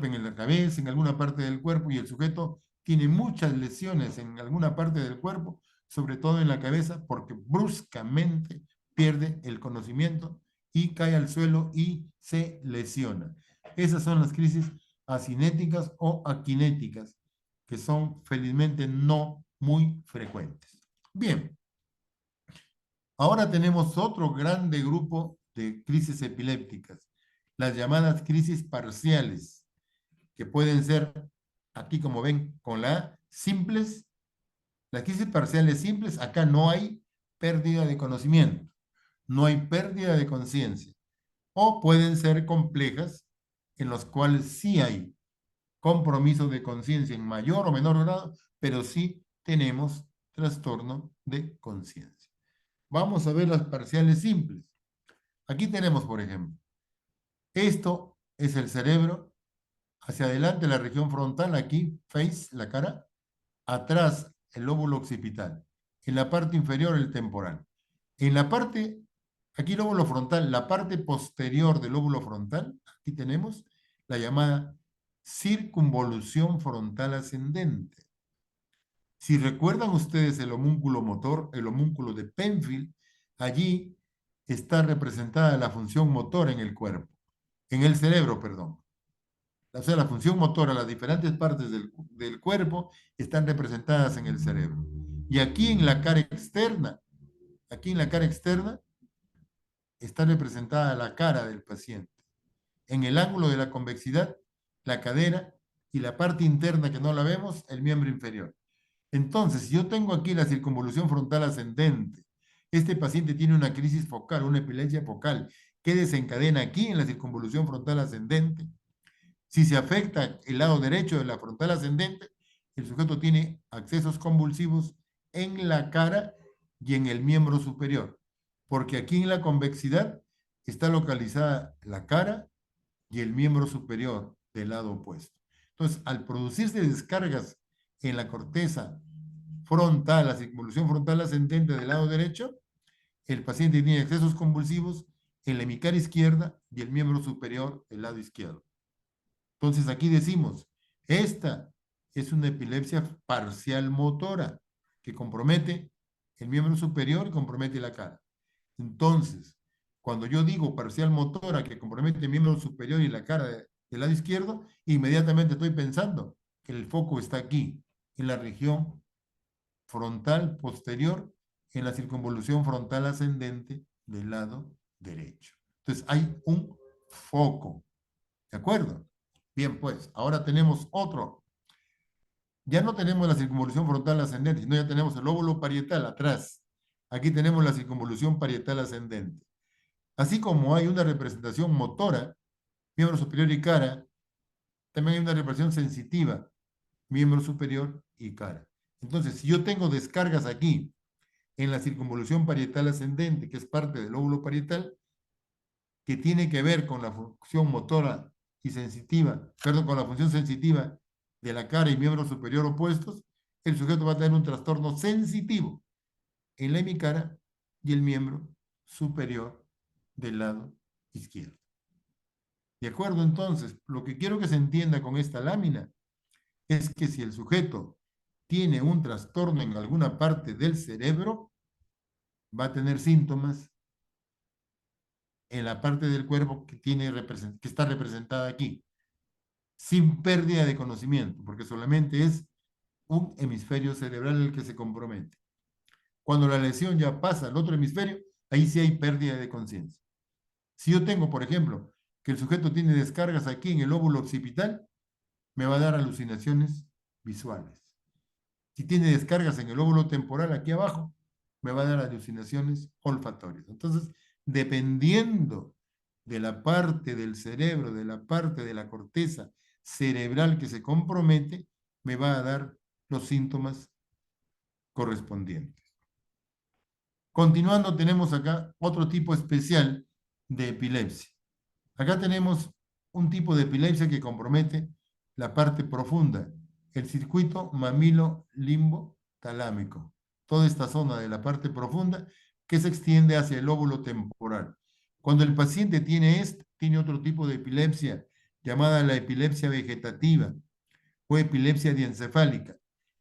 en la cabeza, en alguna parte del cuerpo, y el sujeto tiene muchas lesiones en alguna parte del cuerpo, sobre todo en la cabeza, porque bruscamente pierde el conocimiento y cae al suelo y se lesiona. Esas son las crisis asinéticas o aquinéticas, que son felizmente no muy frecuentes. Bien, ahora tenemos otro grande grupo de crisis epilépticas, las llamadas crisis parciales, que pueden ser, aquí como ven, con la A, simples. Las crisis parciales simples, acá no hay pérdida de conocimiento, no hay pérdida de conciencia. O pueden ser complejas, en los cuales sí hay compromiso de conciencia en mayor o menor grado, pero sí tenemos trastorno de conciencia. Vamos a ver las parciales simples. Aquí tenemos, por ejemplo, esto es el cerebro, hacia adelante la región frontal, aquí, face, la cara, atrás el lóbulo occipital, en la parte inferior el temporal. En la parte, aquí lóbulo frontal, la parte posterior del lóbulo frontal, aquí tenemos la llamada circunvolución frontal ascendente. Si recuerdan ustedes el homúnculo motor, el homúnculo de Penfield, allí está representada la función motora en el cuerpo, en el cerebro, perdón. O sea, la función motora, las diferentes partes del cuerpo están representadas en el cerebro. Y aquí en la cara externa, está representada la cara del paciente. En el ángulo de la convexidad, la cadera y la parte interna que no la vemos, el miembro inferior. Entonces, si yo tengo aquí la circunvolución frontal ascendente, este paciente tiene una crisis focal, una epilepsia focal, que desencadena aquí en la circunvolución frontal ascendente. Si se afecta el lado derecho de la frontal ascendente, el sujeto tiene accesos convulsivos en la cara y en el miembro superior, porque aquí en la convexidad está localizada la cara y el miembro superior del lado opuesto. Entonces, al producirse descargas en la corteza frontal, la circunvolución frontal ascendente del lado derecho, el paciente tiene accesos convulsivos en la hemicara izquierda y el miembro superior del lado izquierdo. Entonces aquí decimos, esta es una epilepsia parcial motora que compromete el miembro superior y compromete la cara. Entonces, cuando yo digo parcial motora que compromete el miembro superior y la cara del lado izquierdo, inmediatamente estoy pensando que el foco está aquí, en la región frontal posterior, en la circunvolución frontal ascendente del lado derecho. Entonces hay un foco, ¿de acuerdo? Bien, pues, ahora tenemos otro. Ya no tenemos la circunvolución frontal ascendente, sino ya tenemos el lóbulo parietal atrás. Aquí tenemos la circunvolución parietal ascendente. Así como hay una representación motora, miembro superior y cara, también hay una representación sensitiva, miembro superior y cara. Entonces, si yo tengo descargas aquí en la circunvolución parietal ascendente, que es parte del lóbulo parietal, que tiene que ver con la función motora y sensitiva, perdón, con la función sensitiva de la cara y miembro superior opuestos, el sujeto va a tener un trastorno sensitivo en la hemicara y el miembro superior del lado izquierdo. ¿De acuerdo? Entonces, lo que quiero que se entienda con esta lámina es que si el sujeto tiene un trastorno en alguna parte del cerebro, va a tener síntomas en la parte del cuerpo que está representada aquí, sin pérdida de conocimiento, porque solamente es un hemisferio cerebral el que se compromete. Cuando la lesión ya pasa al otro hemisferio, ahí sí hay pérdida de conciencia. Si yo tengo, por ejemplo, que el sujeto tiene descargas aquí en el lóbulo occipital, me va a dar alucinaciones visuales. Si tiene descargas en el lóbulo temporal aquí abajo, me va a dar alucinaciones olfatorias. Entonces, dependiendo de la parte del cerebro, de la parte de la corteza cerebral que se compromete, me va a dar los síntomas correspondientes. Continuando, tenemos acá otro tipo especial de epilepsia. Acá tenemos un tipo de epilepsia que compromete la parte profunda, el circuito mamilo-limbo talámico. Toda esta zona de la parte profunda que se extiende hacia el lóbulo temporal. Cuando el paciente tiene otro tipo de epilepsia llamada la epilepsia vegetativa o epilepsia diencefálica.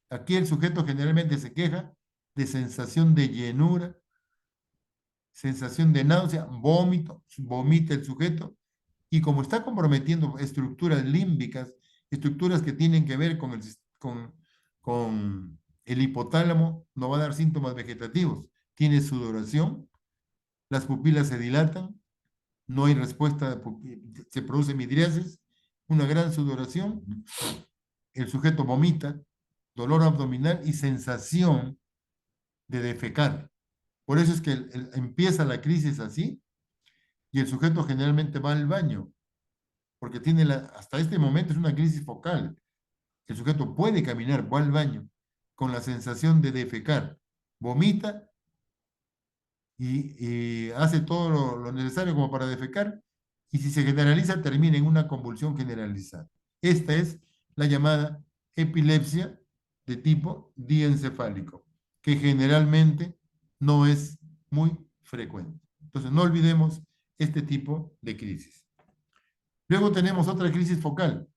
Aquí el sujeto generalmente se queja de sensación de llenura, sensación de náusea, vómito, vomita el sujeto, y como está comprometiendo estructuras límbicas, estructuras que tienen que ver con el hipotálamo, no va a dar síntomas vegetativos. Tiene sudoración, las pupilas se dilatan, no hay respuesta, se produce midriasis, una gran sudoración, el sujeto vomita, dolor abdominal y sensación de defecar. Por eso es que empieza la crisis así y el sujeto generalmente va al baño, porque hasta este momento es una crisis focal. El sujeto puede caminar, va al baño con la sensación de defecar, vomita y hace todo lo necesario como para defecar, y si se generaliza termina en una convulsión generalizada. Esta es la llamada epilepsia de tipo diencefálico, que generalmente no es muy frecuente. Entonces no olvidemos este tipo de crisis. Luego tenemos otra crisis focal.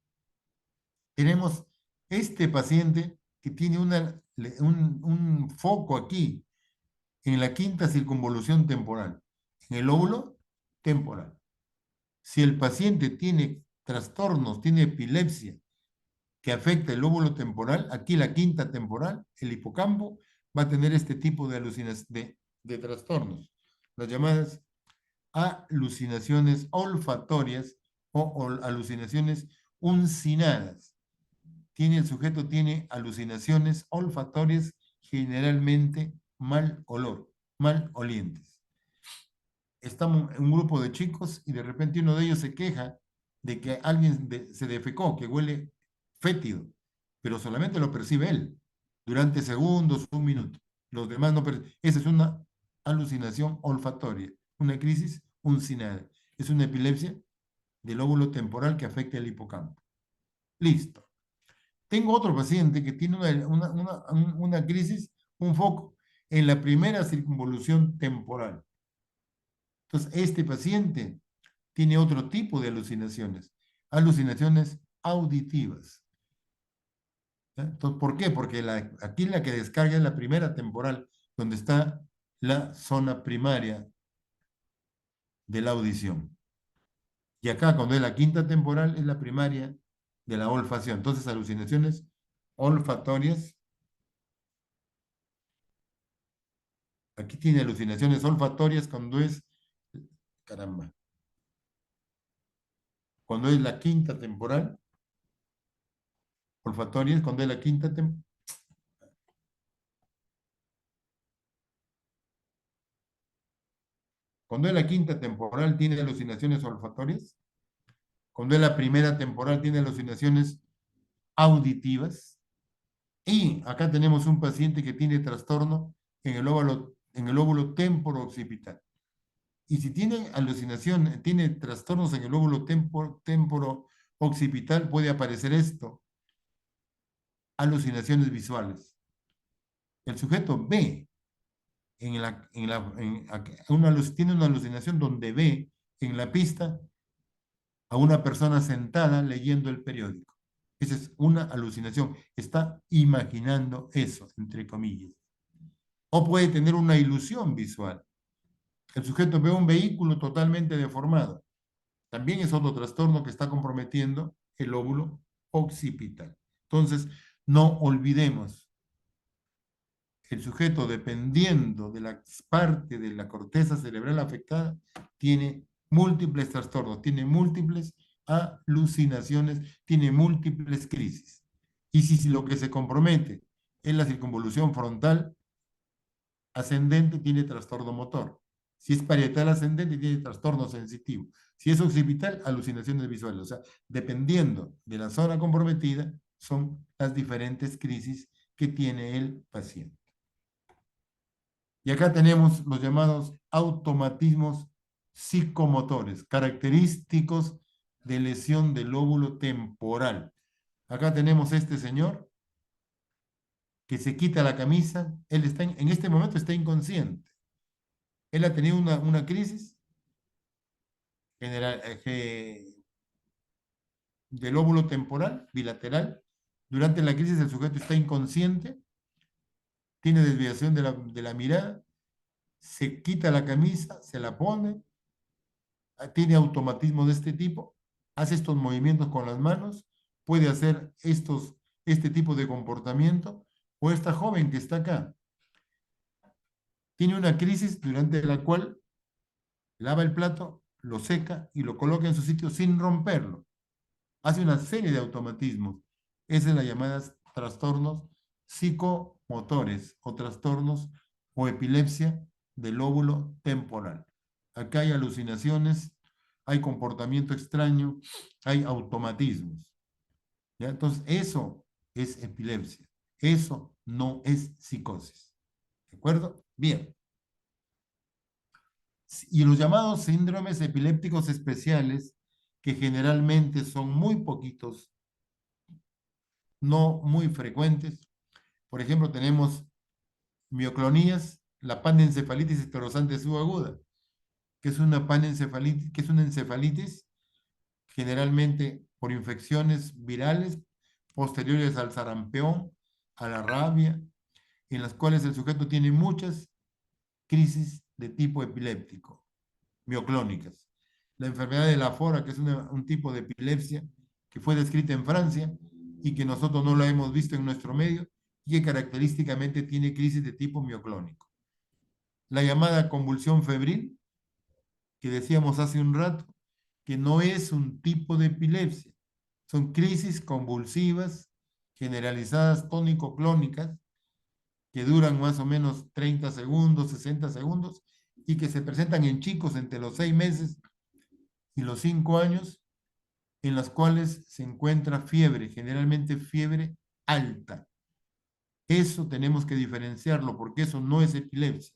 Tenemos este paciente que tiene un foco aquí, en la quinta circunvolución temporal, en el lóbulo temporal. Si el paciente tiene trastornos, tiene epilepsia que afecta el lóbulo temporal, aquí la quinta temporal, el hipocampo, va a tener este tipo de de trastornos, las llamadas alucinaciones olfatorias o alucinaciones uncinadas. El sujeto tiene alucinaciones olfatorias, generalmente mal olor, mal olientes. Estamos en un grupo de chicos y de repente uno de ellos se queja de que alguien se defecó, que huele fétido, pero solamente lo percibe él durante segundos, un minuto. Los demás no perciben. Esa es una alucinación olfatoria, una crisis uncinada. Es una epilepsia del lóbulo temporal que afecta el hipocampo. Listo. Tengo otro paciente que tiene una crisis, un foco, en la primera circunvolución temporal. Entonces, este paciente tiene otro tipo de alucinaciones, alucinaciones auditivas. Entonces, ¿por qué? Porque aquí la que descarga es la primera temporal, donde está la zona primaria de la audición. Y acá, cuando es la quinta temporal, es la primaria de la olfacción. Entonces, alucinaciones olfatorias. Aquí tiene alucinaciones olfatorias cuando es, caramba, cuando es la quinta temporal, olfatorias, cuando es la quinta temporal. Cuando es la quinta temporal tiene alucinaciones olfatorias. Cuando es la primera temporal tiene alucinaciones auditivas. Y acá tenemos un paciente que tiene trastorno en el lóbulo temporo-occipital. Y si tiene alucinación, tiene trastornos en el lóbulo temporo-occipital, puede aparecer esto, alucinaciones visuales. El sujeto ve tiene una alucinación donde ve en la pista a una persona sentada leyendo el periódico. Esa es una alucinación. Está imaginando eso, entre comillas. O puede tener una ilusión visual. El sujeto ve un vehículo totalmente deformado. También es otro trastorno que está comprometiendo el lóbulo occipital. Entonces, no olvidemos, el sujeto, dependiendo de la parte de la corteza cerebral afectada, tiene múltiples trastornos, tiene múltiples alucinaciones, tiene múltiples crisis. Y si lo que se compromete es la circunvolución frontal ascendente, tiene trastorno motor. Si es parietal ascendente, tiene trastorno sensitivo. Si es occipital, alucinaciones visuales. O sea, dependiendo de la zona comprometida, son las diferentes crisis que tiene el paciente. Y acá tenemos los llamados automatismos psicomotores, característicos de lesión del lóbulo temporal. Acá tenemos este señor que se quita la camisa, él está en este momento está inconsciente. Él ha tenido una crisis general, del lóbulo temporal bilateral. Durante la crisis el sujeto está inconsciente, tiene desviación de la mirada, se quita la camisa, se la pone, tiene automatismo de este tipo, hace estos movimientos con las manos, puede hacer este tipo de comportamiento, o esta joven que está acá, tiene una crisis durante la cual lava el plato, lo seca y lo coloca en su sitio sin romperlo. Hace una serie de automatismos. Esa es la llamada trastornos psicomotores o trastornos o epilepsia del lóbulo temporal. Acá hay alucinaciones, hay comportamiento extraño, hay automatismos. ¿Ya? Entonces, eso es epilepsia. Eso no es psicosis. ¿De acuerdo? Bien. Y los llamados síndromes epilépticos especiales, que generalmente son muy poquitos, no muy frecuentes. Por ejemplo, tenemos mioclonías, la panencefalitis esclerosante subaguda, que es una panencefalitis, que es una encefalitis generalmente por infecciones virales posteriores al sarampión, a la rabia, en las cuales el sujeto tiene muchas crisis de tipo epiléptico, mioclónicas. La enfermedad de la fora, que es un tipo de epilepsia que fue descrita en Francia y que nosotros no la hemos visto en nuestro medio y que característicamente tiene crisis de tipo mioclónico. La llamada convulsión febril, que decíamos hace un rato, que no es un tipo de epilepsia, son crisis convulsivas generalizadas tónico-clónicas que duran más o menos 30 segundos, 60 segundos y que se presentan en chicos entre los 6 meses y los 5 años, en las cuales se encuentra fiebre, generalmente fiebre alta. Eso tenemos que diferenciarlo porque eso no es epilepsia.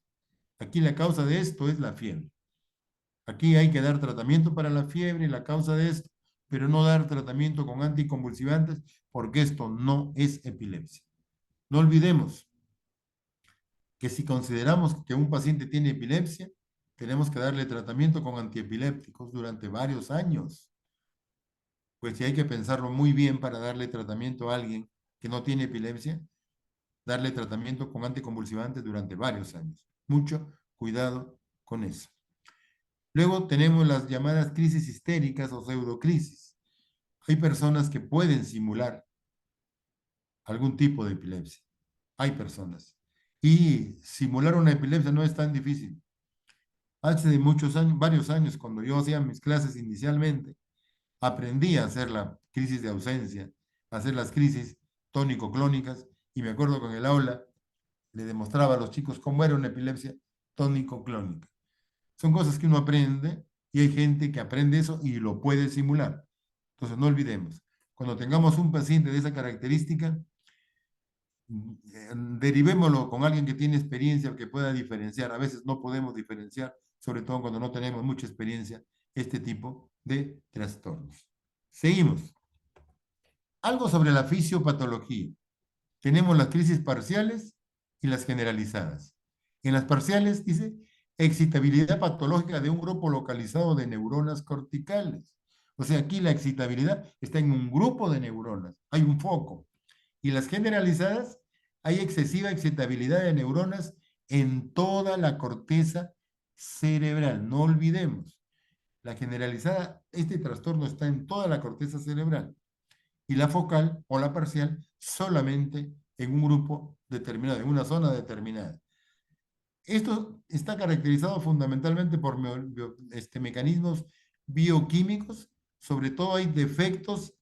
Aquí la causa de esto es la fiebre. Aquí hay que dar tratamiento para la fiebre, la causa de esto, pero no dar tratamiento con anticonvulsivantes porque esto no es epilepsia. No olvidemos que si consideramos que un paciente tiene epilepsia, tenemos que darle tratamiento con antiepilépticos durante varios años. Pues si hay que pensarlo muy bien para darle tratamiento a alguien que no tiene epilepsia, darle tratamiento con anticonvulsivantes durante varios años. Mucho cuidado con eso. Luego tenemos las llamadas crisis histéricas o pseudocrisis. Hay personas que pueden simular algún tipo de epilepsia. Hay personas. Y simular una epilepsia no es tan difícil. Hace muchos años, varios años, cuando yo hacía mis clases inicialmente, aprendí a hacer la crisis de ausencia, a hacer las crisis tónico-clónicas, y me acuerdo que en el aula le demostraba a los chicos cómo era una epilepsia tónico-clónica. Son cosas que uno aprende y hay gente que aprende eso y lo puede simular. Entonces, no olvidemos, cuando tengamos un paciente de esa característica, derivémoslo con alguien que tiene experiencia, que pueda diferenciar. A veces no podemos diferenciar, sobre todo cuando no tenemos mucha experiencia, este tipo de trastornos. Seguimos. Algo sobre la fisiopatología. Tenemos las crisis parciales y las generalizadas. En las parciales dice excitabilidad patológica de un grupo localizado de neuronas corticales. O sea, aquí la excitabilidad está en un grupo de neuronas, hay un foco. Y las generalizadas, hay excesiva excitabilidad de neuronas en toda la corteza cerebral. No olvidemos, la generalizada, este trastorno está en toda la corteza cerebral y la focal o la parcial solamente en un grupo determinado, en una zona determinada. Esto está caracterizado fundamentalmente por mecanismos bioquímicos, sobre todo hay defectos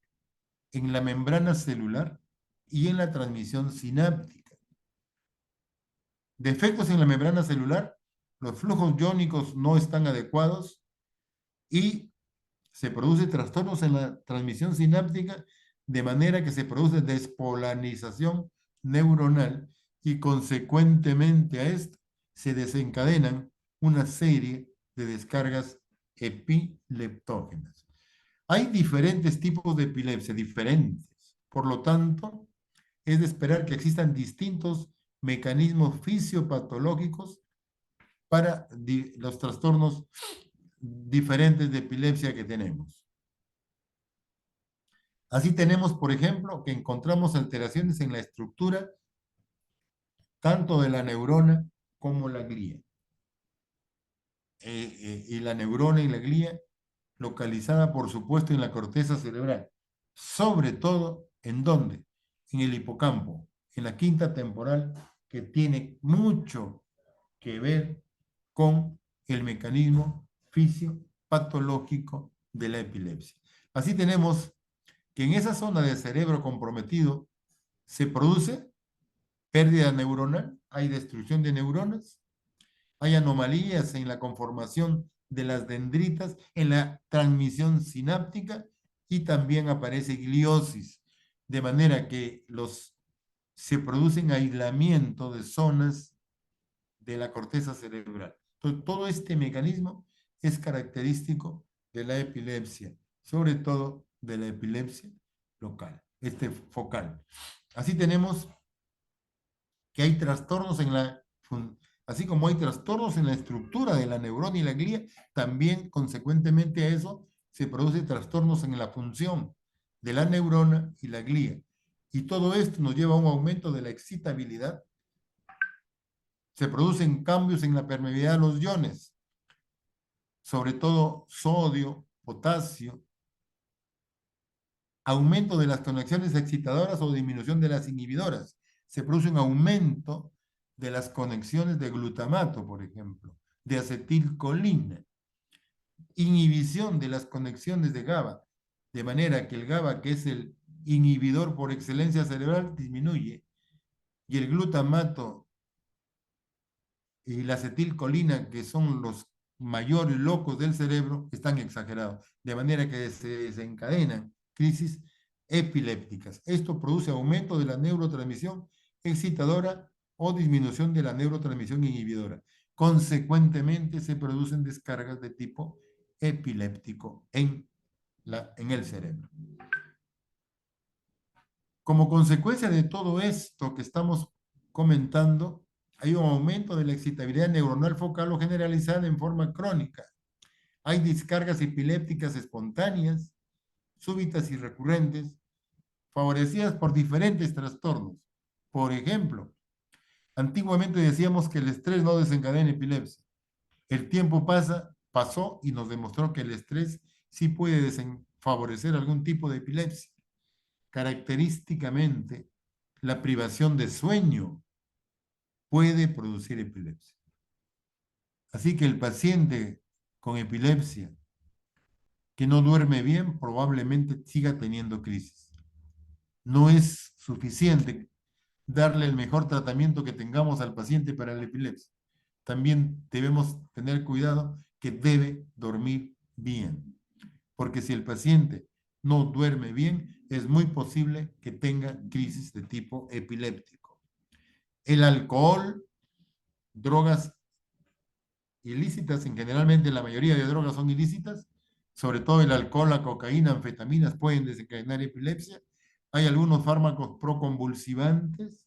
en la membrana celular y en la transmisión sináptica. Defectos en la membrana celular, los flujos iónicos no están adecuados y se produce trastornos en la transmisión sináptica de manera que se produce despolarización neuronal y consecuentemente a esto se desencadenan una serie de descargas epileptógenas. Hay diferentes tipos de epilepsia, diferentes. Por lo tanto, es de esperar que existan distintos mecanismos fisiopatológicos para los trastornos diferentes de epilepsia que tenemos. Así tenemos, por ejemplo, que encontramos alteraciones en la estructura tanto de la neurona como la glía. Y la neurona y la glía localizada, por supuesto, en la corteza cerebral. Sobre todo, ¿en dónde? En el hipocampo, en la quinta temporal, que tiene mucho que ver con el mecanismo fisiopatológico de la epilepsia. Así tenemos que en esa zona del cerebro comprometido se produce pérdida neuronal, hay destrucción de neuronas, hay anomalías en la conformación de las dendritas, en la transmisión sináptica y también aparece gliosis, de manera que se producen aislamiento de zonas de la corteza cerebral. Entonces, todo este mecanismo es característico de la epilepsia, sobre todo de la epilepsia local, focal. Así tenemos que hay trastornos así como hay trastornos en la estructura de la neurona y la glía, también consecuentemente a eso se producen trastornos en la función de la neurona y la glía. Y todo esto nos lleva a un aumento de la excitabilidad. Se producen cambios en la permeabilidad de los iones, sobre todo sodio, potasio, aumento de las conexiones excitadoras o disminución de las inhibidoras. Se produce un aumento de las conexiones de glutamato, por ejemplo, de acetilcolina, inhibición de las conexiones de GABA, de manera que el GABA, que es el inhibidor por excelencia cerebral, disminuye, y el glutamato y la acetilcolina, que son los mayores locos del cerebro, están exagerados, de manera que se desencadenan crisis epilépticas. Esto produce aumento de la neurotransmisión excitadora o disminución de la neurotransmisión inhibidora. Consecuentemente, se producen descargas de tipo epiléptico en el cerebro. Como consecuencia de todo esto que estamos comentando, hay un aumento de la excitabilidad neuronal focal o generalizada en forma crónica. Hay descargas epilépticas espontáneas, súbitas y recurrentes, favorecidas por diferentes trastornos. Por ejemplo, antiguamente decíamos que el estrés no desencadena epilepsia. El tiempo pasó y nos demostró que el estrés sí puede favorecer algún tipo de epilepsia. Característicamente, la privación de sueño puede producir epilepsia. Así que el paciente con epilepsia que no duerme bien probablemente siga teniendo crisis. No es suficiente darle el mejor tratamiento que tengamos al paciente para la epilepsia. También debemos tener cuidado que debe dormir bien, porque si el paciente no duerme bien, es muy posible que tenga crisis de tipo epiléptico. El alcohol, drogas ilícitas, generalmente la mayoría de drogas son ilícitas, sobre todo el alcohol, la cocaína, anfetaminas pueden desencadenar epilepsia. Hay algunos fármacos proconvulsivantes.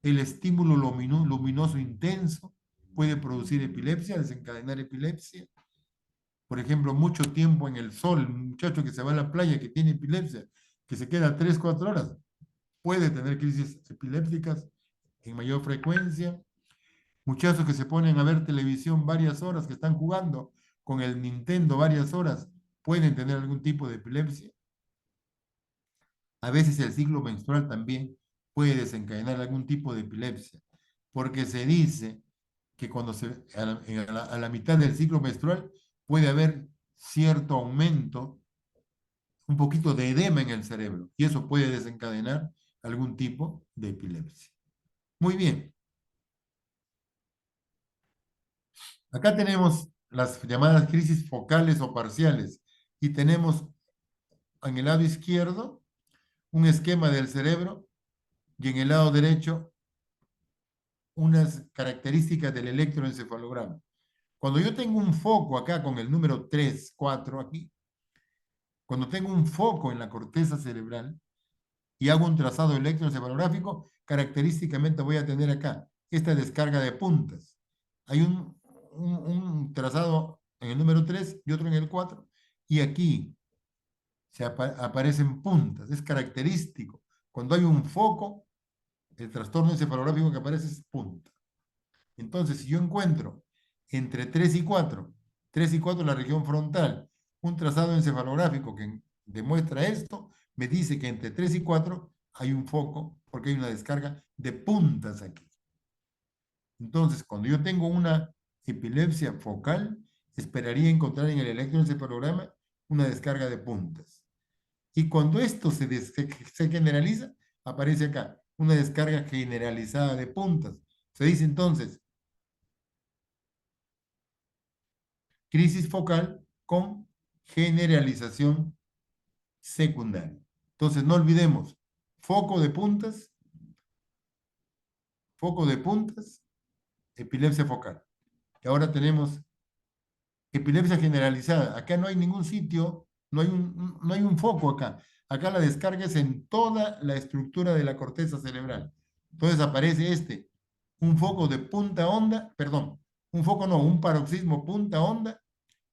El estímulo luminoso intenso puede producir epilepsia, desencadenar epilepsia. por ejemplo, mucho tiempo en el sol, un muchacho que se va a la playa, que tiene epilepsia, que se queda 3, 4 horas, puede tener crisis epilépticas en mayor frecuencia. Muchachos que se ponen a ver televisión varias horas, que están jugando con el Nintendo varias horas, pueden tener algún tipo de epilepsia. A veces el ciclo menstrual también puede desencadenar algún tipo de epilepsia, porque se dice que cuando a la mitad del ciclo menstrual puede haber cierto aumento, un poquito de edema en el cerebro, y eso puede desencadenar algún tipo de epilepsia. Muy bien. Acá tenemos las llamadas crisis focales o parciales, y tenemos en el lado izquierdo un esquema del cerebro y en el lado derecho unas características del electroencefalograma. Cuando yo tengo un foco acá con el número 3, 4 aquí, cuando tengo un foco en la corteza cerebral y hago un trazado electroencefalográfico, característicamente voy a tener acá esta descarga de puntas. Hay un trazado en el número 3 y otro en el 4, y aquí aparecen puntas. Es característico. Cuando hay un foco, el trastorno encefalográfico que aparece es punta. Entonces, si yo encuentro entre 3 y 4, 3 y 4 la región frontal, un trazado encefalográfico que demuestra esto, me dice que entre 3 y 4 hay un foco porque hay una descarga de puntas aquí. Entonces, cuando yo tengo una epilepsia focal, esperaría encontrar en el electroencefalograma una descarga de puntas. Y cuando esto se generaliza, aparece acá una descarga generalizada de puntas. Se dice entonces crisis focal con generalización secundaria. Entonces, no olvidemos, foco de puntas, epilepsia focal. Y ahora tenemos epilepsia generalizada. Acá no hay ningún sitio, no hay un foco acá. Acá la descarga es en toda la estructura de la corteza cerebral. Entonces aparece un foco de punta onda, perdón, un foco no, un paroxismo punta onda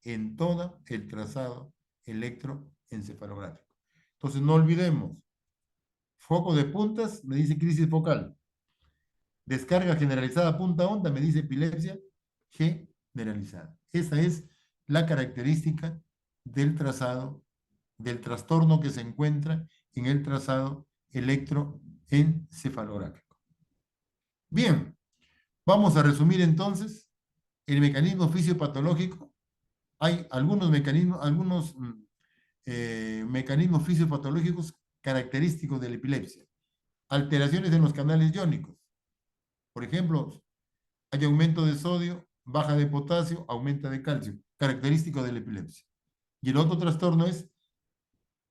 en todo el trazado electroencefalográfico. Entonces no olvidemos, foco de puntas me dice crisis focal, descarga generalizada punta onda me dice epilepsia generalizada. Esa es la característica del trazado, del trastorno que se encuentra en el trazado electroencefalográfico. Bien, vamos a resumir entonces el mecanismo fisiopatológico. Hay algunos mecanismos fisiopatológicos característicos de la epilepsia. Alteraciones en los canales iónicos. Por ejemplo, hay aumento de sodio, baja de potasio, aumenta de calcio, característico de la epilepsia. Y el otro trastorno es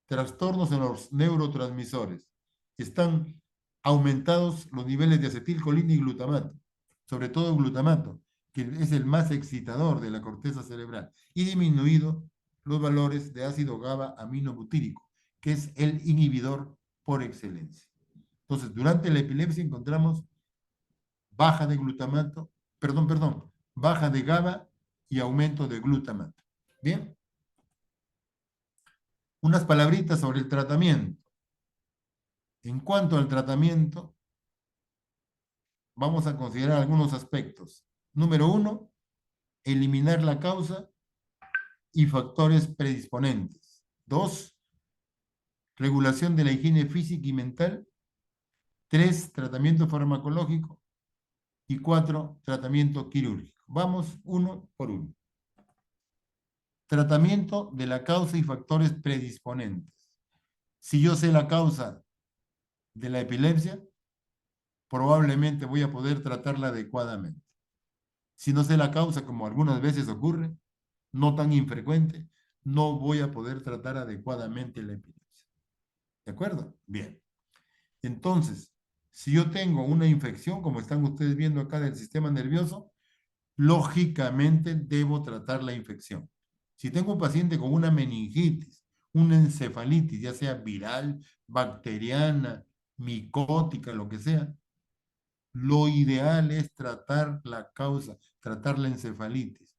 trastornos en los neurotransmisores. Están aumentados los niveles de acetilcolina y glutamato, sobre todo glutamato, que es el más excitador de la corteza cerebral, y disminuido los valores de ácido GABA aminobutírico, que es el inhibidor por excelencia. Entonces, durante la epilepsia encontramos baja de glutamato, baja de GABA y aumento de glutamato. Bien, unas palabritas sobre el tratamiento. En cuanto al tratamiento, vamos a considerar algunos aspectos. Número 1, eliminar la causa y factores predisponentes. 2, regulación de la higiene física y mental. 3, tratamiento farmacológico. Y 4, tratamiento quirúrgico. Vamos uno por uno. Tratamiento de la causa y factores predisponentes. Si yo sé la causa de la epilepsia, probablemente voy a poder tratarla adecuadamente. Si no sé la causa, como algunas veces ocurre, no tan infrecuente, no voy a poder tratar adecuadamente la epilepsia. ¿De acuerdo? Bien. Entonces, si yo tengo una infección, como están ustedes viendo acá del sistema nervioso, lógicamente debo tratar la infección. Si tengo un paciente con una meningitis, una encefalitis, ya sea viral, bacteriana, micótica, lo que sea, lo ideal es tratar la causa, tratar la encefalitis,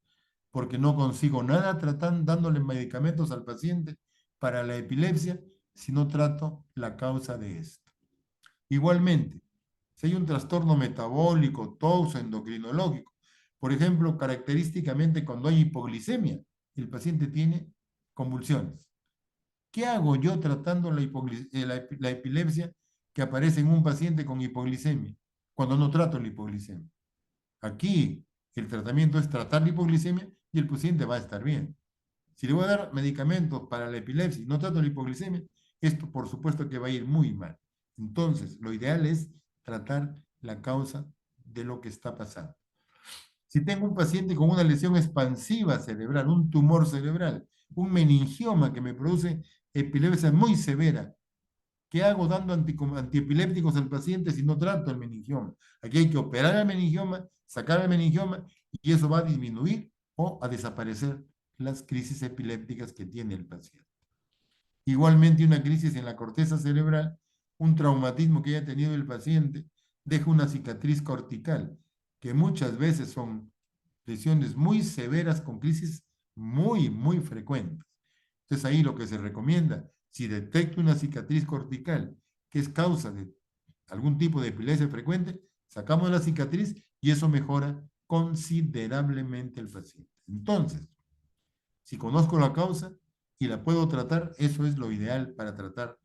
porque no consigo nada dándole medicamentos al paciente para la epilepsia si no trato la causa de esto. Igualmente, si hay un trastorno metabólico, toxo, endocrinológico, por ejemplo, característicamente cuando hay hipoglicemia, el paciente tiene convulsiones. ¿Qué hago yo tratando la epilepsia que aparece en un paciente con hipoglicemia cuando no trato la hipoglicemia? Aquí el tratamiento es tratar la hipoglicemia y el paciente va a estar bien. Si le voy a dar medicamentos para la epilepsia y no trato la hipoglicemia, esto por supuesto que va a ir muy mal. Entonces, lo ideal es tratar la causa de lo que está pasando. Si tengo un paciente con una lesión expansiva cerebral, un tumor cerebral, un meningioma que me produce epilepsia muy severa, ¿qué hago dando antiepilépticos al paciente si no trato el meningioma? Aquí hay que operar el meningioma, sacar el meningioma y eso va a disminuir o a desaparecer las crisis epilépticas que tiene el paciente. Igualmente, una crisis en la corteza cerebral, un traumatismo que haya tenido el paciente, deja una cicatriz cortical, que muchas veces son lesiones muy severas con crisis muy frecuentes. Entonces ahí lo que se recomienda, si detecto una cicatriz cortical que es causa de algún tipo de epilepsia frecuente, sacamos la cicatriz y eso mejora considerablemente el paciente. Entonces, si conozco la causa y la puedo tratar, eso es lo ideal para tratar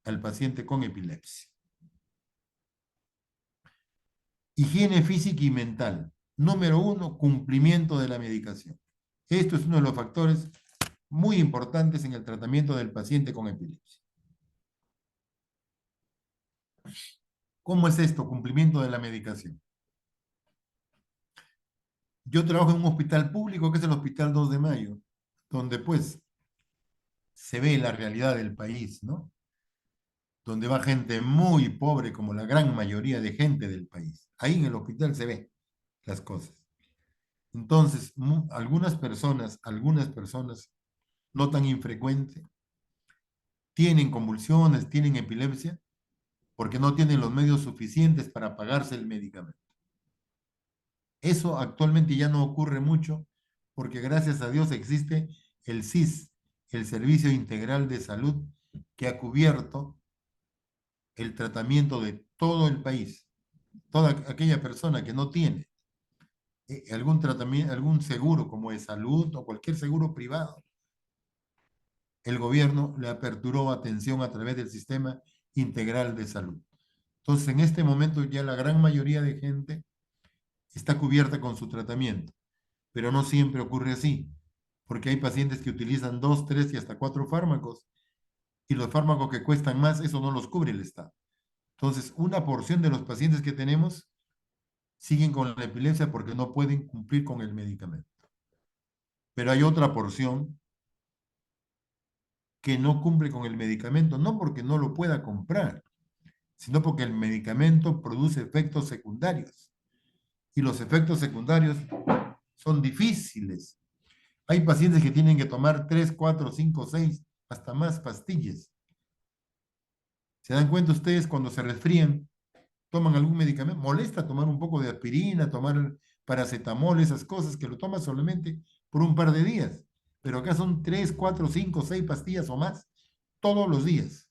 al paciente con epilepsia. Higiene física y mental. Número 1, cumplimiento de la medicación. Esto es uno de los factores muy importantes en el tratamiento del paciente con epilepsia. ¿Cómo es esto? Cumplimiento de la medicación. Yo trabajo en un hospital público que es el Hospital 2 de Mayo, donde pues se ve la realidad del país, ¿no? Donde va gente muy pobre, como la gran mayoría de gente del país. Ahí en el hospital se ve las cosas. Entonces, algunas personas, no tan infrecuente, tienen convulsiones, tienen epilepsia, porque no tienen los medios suficientes para pagarse el medicamento. Eso actualmente ya no ocurre mucho, porque gracias a Dios existe el SIS, el Servicio Integral de Salud, que ha cubierto el tratamiento de todo el país. Toda aquella persona que no tiene algún tratamiento, algún seguro como de salud o cualquier seguro privado, el gobierno le aperturó atención a través del sistema integral de salud. Entonces, en este momento ya la gran mayoría de gente está cubierta con su tratamiento, pero no siempre ocurre así, porque hay pacientes que utilizan 2, 3 y hasta 4 fármacos y los fármacos que cuestan más, eso no los cubre el Estado. Entonces, una porción de los pacientes que tenemos siguen con la epilepsia porque no pueden cumplir con el medicamento. Pero hay otra porción que no cumple con el medicamento, no porque no lo pueda comprar, sino porque el medicamento produce efectos secundarios. Y los efectos secundarios son difíciles. Hay pacientes que tienen que tomar 3, 4, 5, 6, hasta más pastillas. ¿Se dan cuenta ustedes cuando se resfrían, toman algún medicamento? Molesta tomar un poco de aspirina, tomar paracetamol, esas cosas que lo toman solamente por un par de días. Pero acá son 3, 4, 5, 6 pastillas o más todos los días.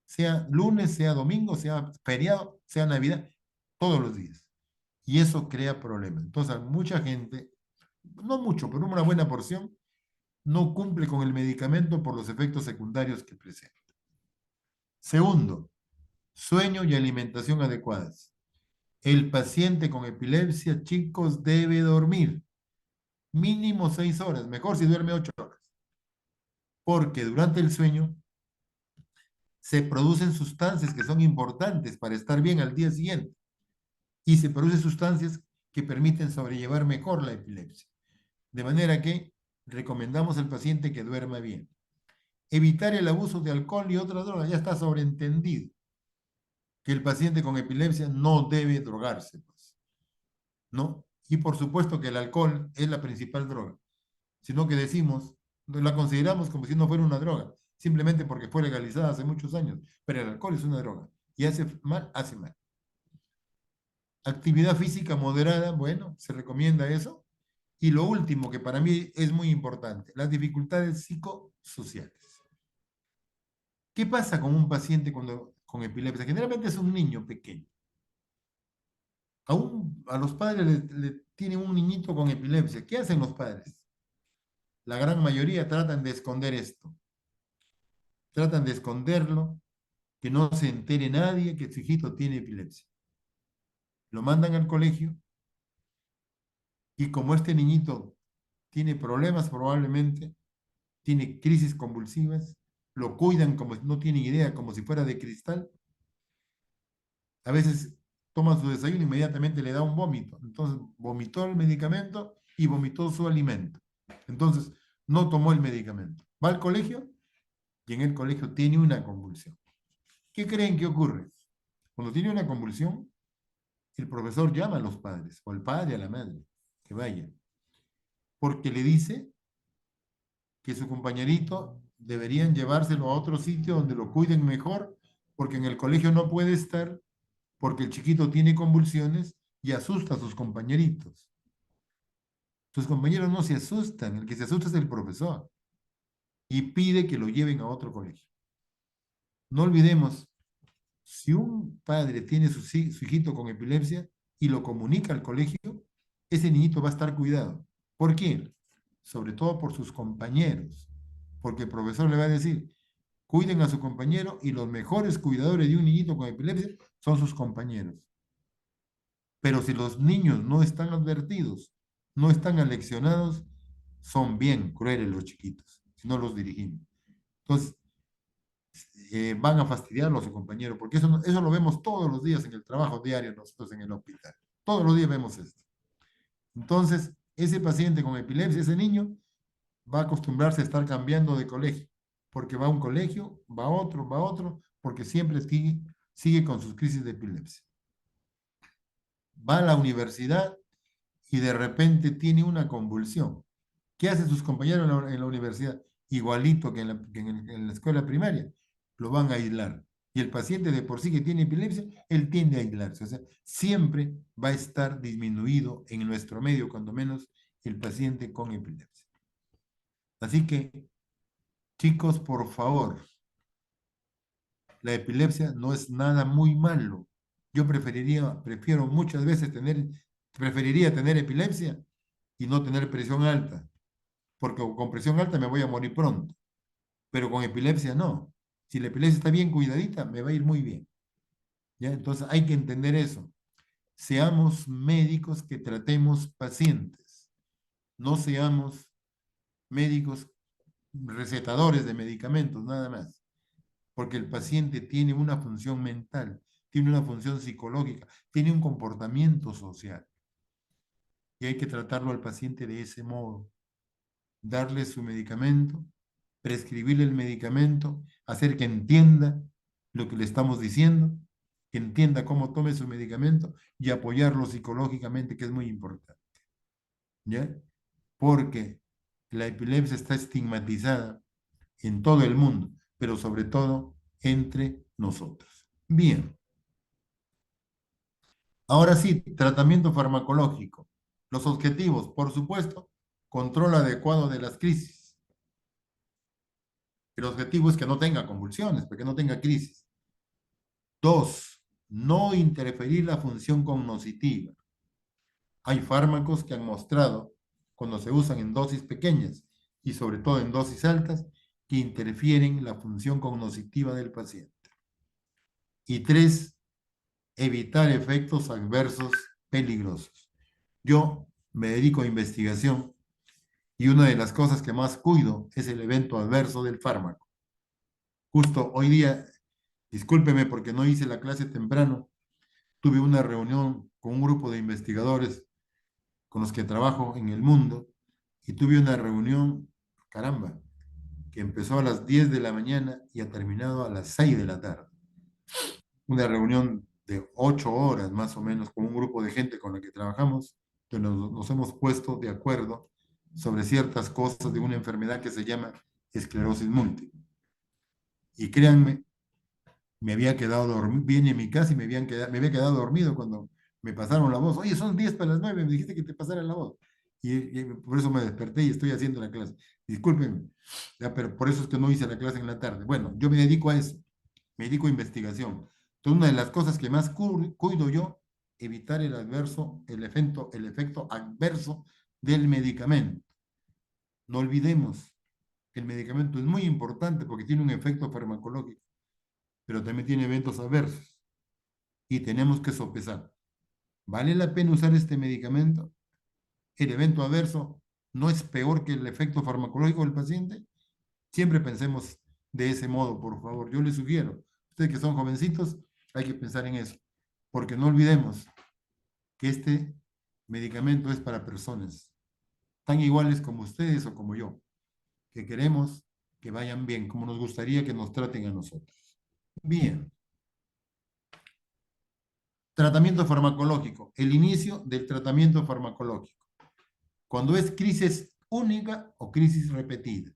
Sea lunes, sea domingo, sea feriado, sea Navidad, todos los días. Y eso crea problemas. Entonces, mucha gente, no mucho, pero una buena porción, no cumple con el medicamento por los efectos secundarios que presenta. Segundo, sueño y alimentación adecuadas. El paciente con epilepsia, chicos, debe dormir mínimo 6 horas, mejor si duerme 8 horas, porque durante el sueño se producen sustancias que son importantes para estar bien al día siguiente y se producen sustancias que permiten sobrellevar mejor la epilepsia. De manera que recomendamos al paciente que duerma bien. Evitar el abuso de alcohol y otras drogas, ya está sobreentendido que el paciente con epilepsia no debe drogarse, pues, ¿no? Y por supuesto que el alcohol es la principal droga, sino que decimos, la consideramos como si no fuera una droga, simplemente porque fue legalizada hace muchos años, pero el alcohol es una droga y hace mal, hace mal. Actividad física moderada, bueno, se recomienda eso, Y lo último, que para mí es muy importante, las dificultades psicosociales. ¿Qué pasa con un paciente con epilepsia? Generalmente es un niño pequeño. A los padres le tienen un niñito con epilepsia. ¿Qué hacen los padres? La gran mayoría tratan de esconder esto. Tratan de esconderlo, que no se entere nadie que su hijito tiene epilepsia. Lo mandan al colegio y como este niñito tiene problemas probablemente, tiene crisis convulsivas, lo cuidan como no tienen idea, como si fuera de cristal. A veces toma su desayuno e inmediatamente le da un vómito. Entonces vomitó el medicamento y vomitó su alimento. Entonces no tomó el medicamento. Va al colegio y en el colegio tiene una convulsión. ¿Qué creen que ocurre? Cuando tiene una convulsión, el profesor llama a los padres, o al padre, a la madre, que vaya, porque le dice que su compañerito deberían llevárselo a otro sitio donde lo cuiden mejor, porque en el colegio no puede estar, porque el chiquito tiene convulsiones y asusta a sus compañeritos. Sus compañeros no se asustan, el que se asusta es el profesor y pide que lo lleven a otro colegio. No olvidemos, si un padre tiene su hijito con epilepsia y lo comunica al colegio, ese niñito va a estar cuidado. ¿Por qué? Sobre todo por sus compañeros, porque el profesor le va a decir, cuiden a su compañero y los mejores cuidadores de un niñito con epilepsia son sus compañeros. Pero si los niños no están advertidos, no están aleccionados, son bien crueles los chiquitos, si no los dirigimos. Entonces, van a fastidiarlo a su compañero, porque eso lo vemos todos los días en el trabajo diario nosotros en el hospital. Todos los días vemos esto. Entonces, ese paciente con epilepsia, ese niño, va a acostumbrarse a estar cambiando de colegio, porque va a un colegio, va a otro, porque siempre sigue con sus crisis de epilepsia. Va a la universidad y de repente tiene una convulsión. ¿Qué hacen sus compañeros en la universidad? Igualito que en la escuela primaria, lo van a aislar. Y el paciente de por sí que tiene epilepsia, él tiende a aislarse. O sea, siempre va a estar disminuido en nuestro medio, cuando menos, el paciente con epilepsia. Así que, chicos, por favor, la epilepsia no es nada muy malo. Yo prefiero muchas veces preferiría tener epilepsia y no tener presión alta, porque con presión alta me voy a morir pronto, pero con epilepsia no. Si la epilepsia está bien cuidadita, me va a ir muy bien. ¿Ya? Entonces hay que entender eso. Seamos médicos que tratemos pacientes, no seamos médicos recetadores de medicamentos, nada más, porque el paciente tiene una función mental, tiene una función psicológica, tiene un comportamiento social y hay que tratarlo al paciente de ese modo, darle su medicamento, prescribirle el medicamento, hacer que entienda lo que le estamos diciendo, que entienda cómo tome su medicamento y apoyarlo psicológicamente, que es muy importante. ¿Ya? Porque la epilepsia está estigmatizada en todo el mundo, pero sobre todo entre nosotros. Bien, ahora sí, tratamiento farmacológico. Los objetivos, por supuesto, control adecuado de las crisis. El objetivo es que no tenga convulsiones, que no tenga crisis. Dos, no interferir la función cognitiva. Hay fármacos que han mostrado, cuando se usan en dosis pequeñas y sobre todo en dosis altas, que interfieren la función cognitiva del paciente. Y tres, evitar efectos adversos peligrosos. Yo me dedico a investigación y una de las cosas que más cuido es el evento adverso del fármaco. Justo hoy día, discúlpeme porque no hice la clase temprano, tuve una reunión con un grupo de investigadores con los que trabajo en el mundo y tuve una reunión, caramba, que empezó a las 10 de la mañana y ha terminado a las 6 de la tarde. Una reunión de 8 horas más o menos con un grupo de gente con la que trabajamos, que nos hemos puesto de acuerdo sobre ciertas cosas de una enfermedad que se llama esclerosis múltiple. Y créanme, me había quedado dormido, vine a mi casa y me había quedado dormido cuando me pasaron la voz. Oye, son 10 para las 9, me dijiste que te pasara la voz. y por eso me desperté y estoy haciendo la clase. Discúlpenme, ya, pero por eso es que no hice la clase en la tarde. Bueno, yo me dedico a eso, me dedico a investigación. Entonces, una de las cosas que más cuido yo, evitar el efecto adverso del medicamento. No olvidemos, el medicamento es muy importante porque tiene un efecto farmacológico, pero también tiene eventos adversos y tenemos que sopesar. ¿Vale la pena usar este medicamento? ¿El evento adverso no es peor que el efecto farmacológico del paciente? Siempre pensemos de ese modo, por favor. Yo les sugiero, ustedes que son jovencitos, hay que pensar en eso, porque no olvidemos que este medicamento es para personas tan iguales como ustedes o como yo, que queremos que vayan bien, como nos gustaría que nos traten a nosotros. Bien. Tratamiento farmacológico. El inicio del tratamiento farmacológico. Cuando es crisis única o crisis repetida.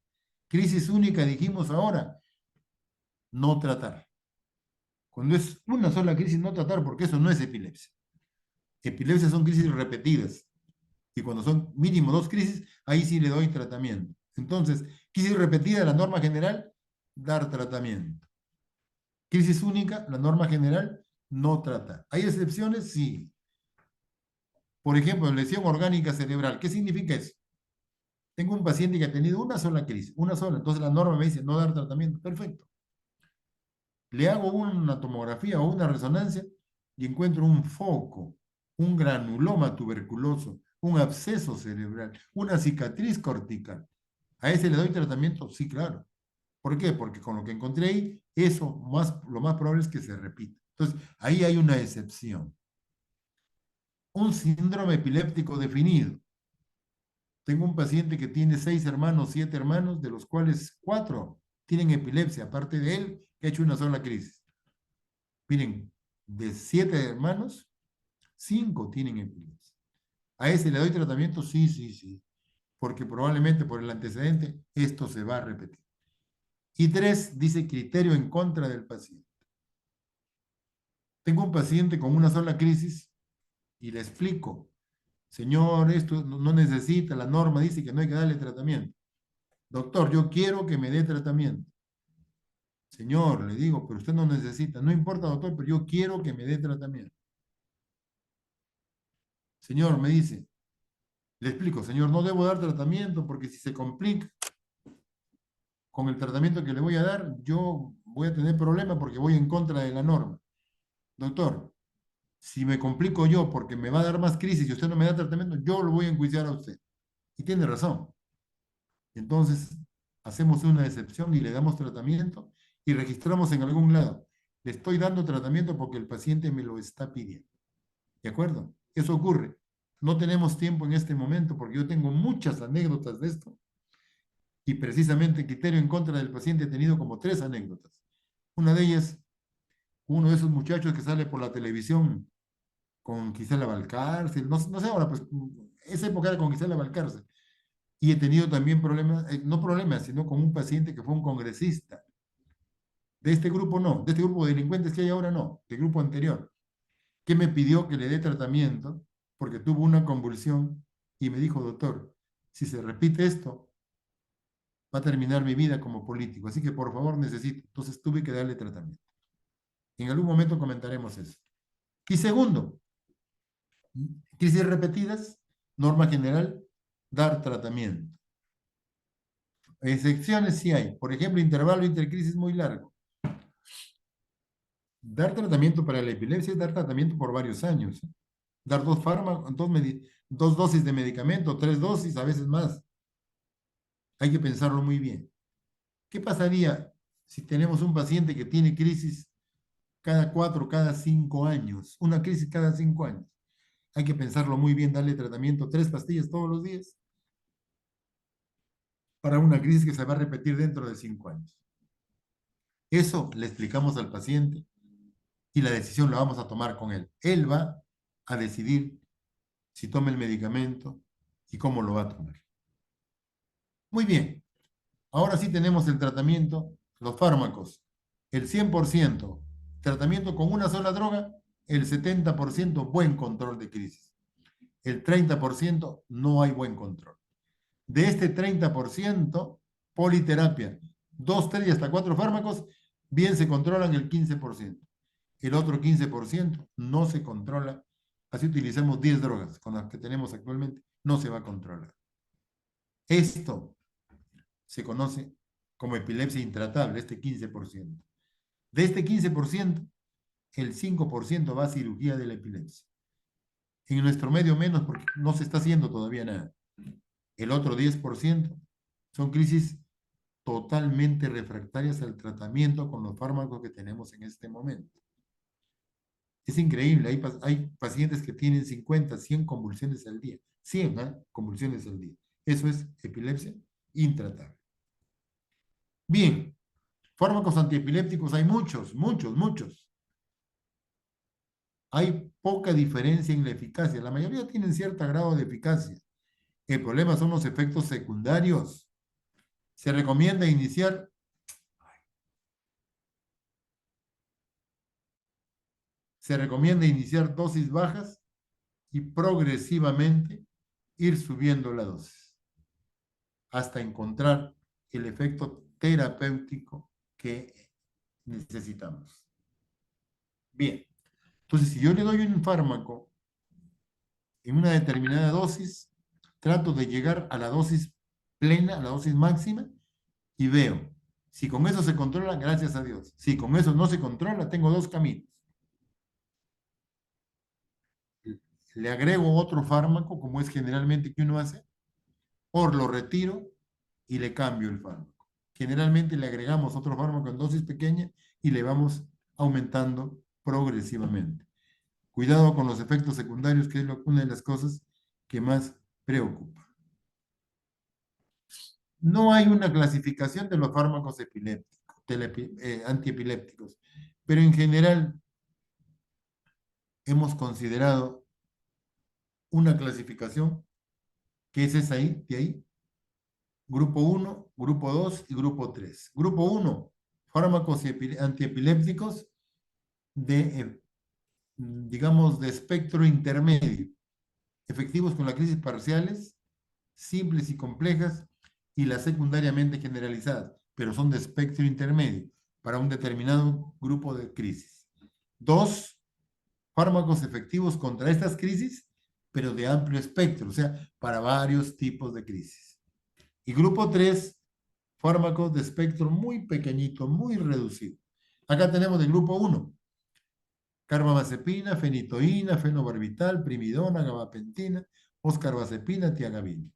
Crisis única, dijimos ahora, no tratar. Cuando es una sola crisis, no tratar, porque eso no es epilepsia. Epilepsia son crisis repetidas. Y cuando son mínimo dos crisis, ahí sí le doy tratamiento. Entonces, crisis repetida, la norma general, dar tratamiento. Crisis única, la norma general, no trata. ¿Hay excepciones? Sí. Por ejemplo, lesión orgánica cerebral. ¿Qué significa eso? Tengo un paciente que ha tenido una sola crisis, una sola. Entonces la norma me dice no dar tratamiento. Perfecto. Le hago una tomografía o una resonancia y encuentro un foco, un granuloma tuberculoso, un absceso cerebral, una cicatriz cortical. ¿A ese le doy tratamiento? Sí, claro. ¿Por qué? Porque con lo que encontré ahí, lo más probable es que se repita. Entonces, ahí hay una excepción. Un síndrome epiléptico definido. Tengo un paciente que tiene 6 hermanos, 7 hermanos, de los cuales 4 tienen epilepsia, aparte de él, que ha hecho una sola crisis. Miren, de 7 hermanos, 5 tienen epilepsia. ¿A ese le doy tratamiento? Sí, sí, sí. Porque probablemente por el antecedente esto se va a repetir. Y 3, dice criterio en contra del paciente. Tengo un paciente con una sola crisis y le explico, señor, esto no necesita, la norma dice que no hay que darle tratamiento. Doctor, yo quiero que me dé tratamiento. Señor, le digo, pero usted no necesita, no importa, doctor, pero yo quiero que me dé tratamiento. Señor, me dice, le explico, señor, no debo dar tratamiento porque si se complica con el tratamiento que le voy a dar, yo voy a tener problemas porque voy en contra de la norma. Doctor, si me complico yo porque me va a dar más crisis y usted no me da tratamiento, yo lo voy a enjuiciar a usted. Y tiene razón. Entonces, hacemos una excepción y le damos tratamiento y registramos en algún lado. Le estoy dando tratamiento porque el paciente me lo está pidiendo. ¿De acuerdo? Eso ocurre. No tenemos tiempo en este momento porque yo tengo muchas anécdotas de esto y precisamente criterio en contra del paciente he tenido como 3 anécdotas. Una de ellas, uno de esos muchachos que sale por la televisión con Gisela Valcárcel, no sé ahora, pues esa época era con Gisela Valcárcel. Y he tenido también problemas, no problemas, sino con un paciente que fue un congresista. De este grupo no, de este grupo de delincuentes que hay ahora no, del grupo anterior, que me pidió que le dé tratamiento porque tuvo una convulsión y me dijo, doctor, si se repite esto, va a terminar mi vida como político, así que por favor necesito. Entonces tuve que darle tratamiento. En algún momento comentaremos eso. Y segundo, crisis repetidas, norma general, dar tratamiento. Excepciones sí hay. Por ejemplo, intervalo intercrisis muy largo. Dar tratamiento para la epilepsia es dar tratamiento por varios años. Dar 2 fármacos, 2 dosis de medicamento, 3 dosis, a veces más. Hay que pensarlo muy bien. ¿Qué pasaría si tenemos un paciente que tiene crisis cada 4, cada 5 años? Una crisis cada 5 años. Hay que pensarlo muy bien, darle tratamiento, 3 pastillas todos los días para una crisis que se va a repetir dentro de 5 años. Eso le explicamos al paciente y la decisión la vamos a tomar con él. Él va a decidir si toma el medicamento y cómo lo va a tomar. Muy bien, ahora sí tenemos el tratamiento, los fármacos, el 100%, tratamiento con una sola droga, el 70% buen control de crisis. el 30% no hay buen control. De este 30%, politerapia, 2, 3 y hasta 4 fármacos, bien se controlan el 15%. El otro 15% no se controla. Así utilizamos 10 drogas con las que tenemos actualmente, no se va a controlar. Esto se conoce como epilepsia intratable, este 15%. De este 15%, el 5% va a cirugía de la epilepsia. En nuestro medio menos porque no se está haciendo todavía nada. El otro 10% son crisis totalmente refractarias al tratamiento con los fármacos que tenemos en este momento. Es increíble, hay pacientes que tienen 50, 100 convulsiones al día. 100 convulsiones al día. Eso es epilepsia intratable. Bien, fármacos antiepilépticos hay muchos, muchos, muchos. Hay poca diferencia en la eficacia. La mayoría tienen cierto grado de eficacia. El problema son los efectos secundarios. Se recomienda iniciar dosis bajas y progresivamente ir subiendo la dosis hasta encontrar el efecto terapéutico que necesitamos. Bien, entonces si yo le doy un fármaco en una determinada dosis, trato de llegar a la dosis plena, a la dosis máxima, y veo, si con eso se controla, gracias a Dios. Si con eso no se controla, tengo dos caminos. Le agrego otro fármaco, como es generalmente que uno hace, o lo retiro y le cambio el fármaco. Generalmente le agregamos otro fármaco en dosis pequeña y le vamos aumentando progresivamente. Cuidado con los efectos secundarios, que es una de las cosas que más preocupa. No hay una clasificación de los fármacos epilépticos, antiepilépticos, pero en general hemos considerado una clasificación que es esa ahí, de ahí, grupo 1, grupo 2 y grupo 3. Grupo 1, fármacos antiepilépticos de, digamos, de espectro intermedio, efectivos con las crisis parciales, simples y complejas, y las secundariamente generalizadas, pero son de espectro intermedio para un determinado grupo de crisis. 2, fármacos efectivos contra estas crisis, pero de amplio espectro, o sea, para varios tipos de crisis. Y grupo 3, fármacos de espectro muy pequeñito, muy reducido. Acá tenemos el grupo 1, carbamazepina, fenitoína, fenobarbital, primidona, gabapentina, oscarbazepina, tiagabina.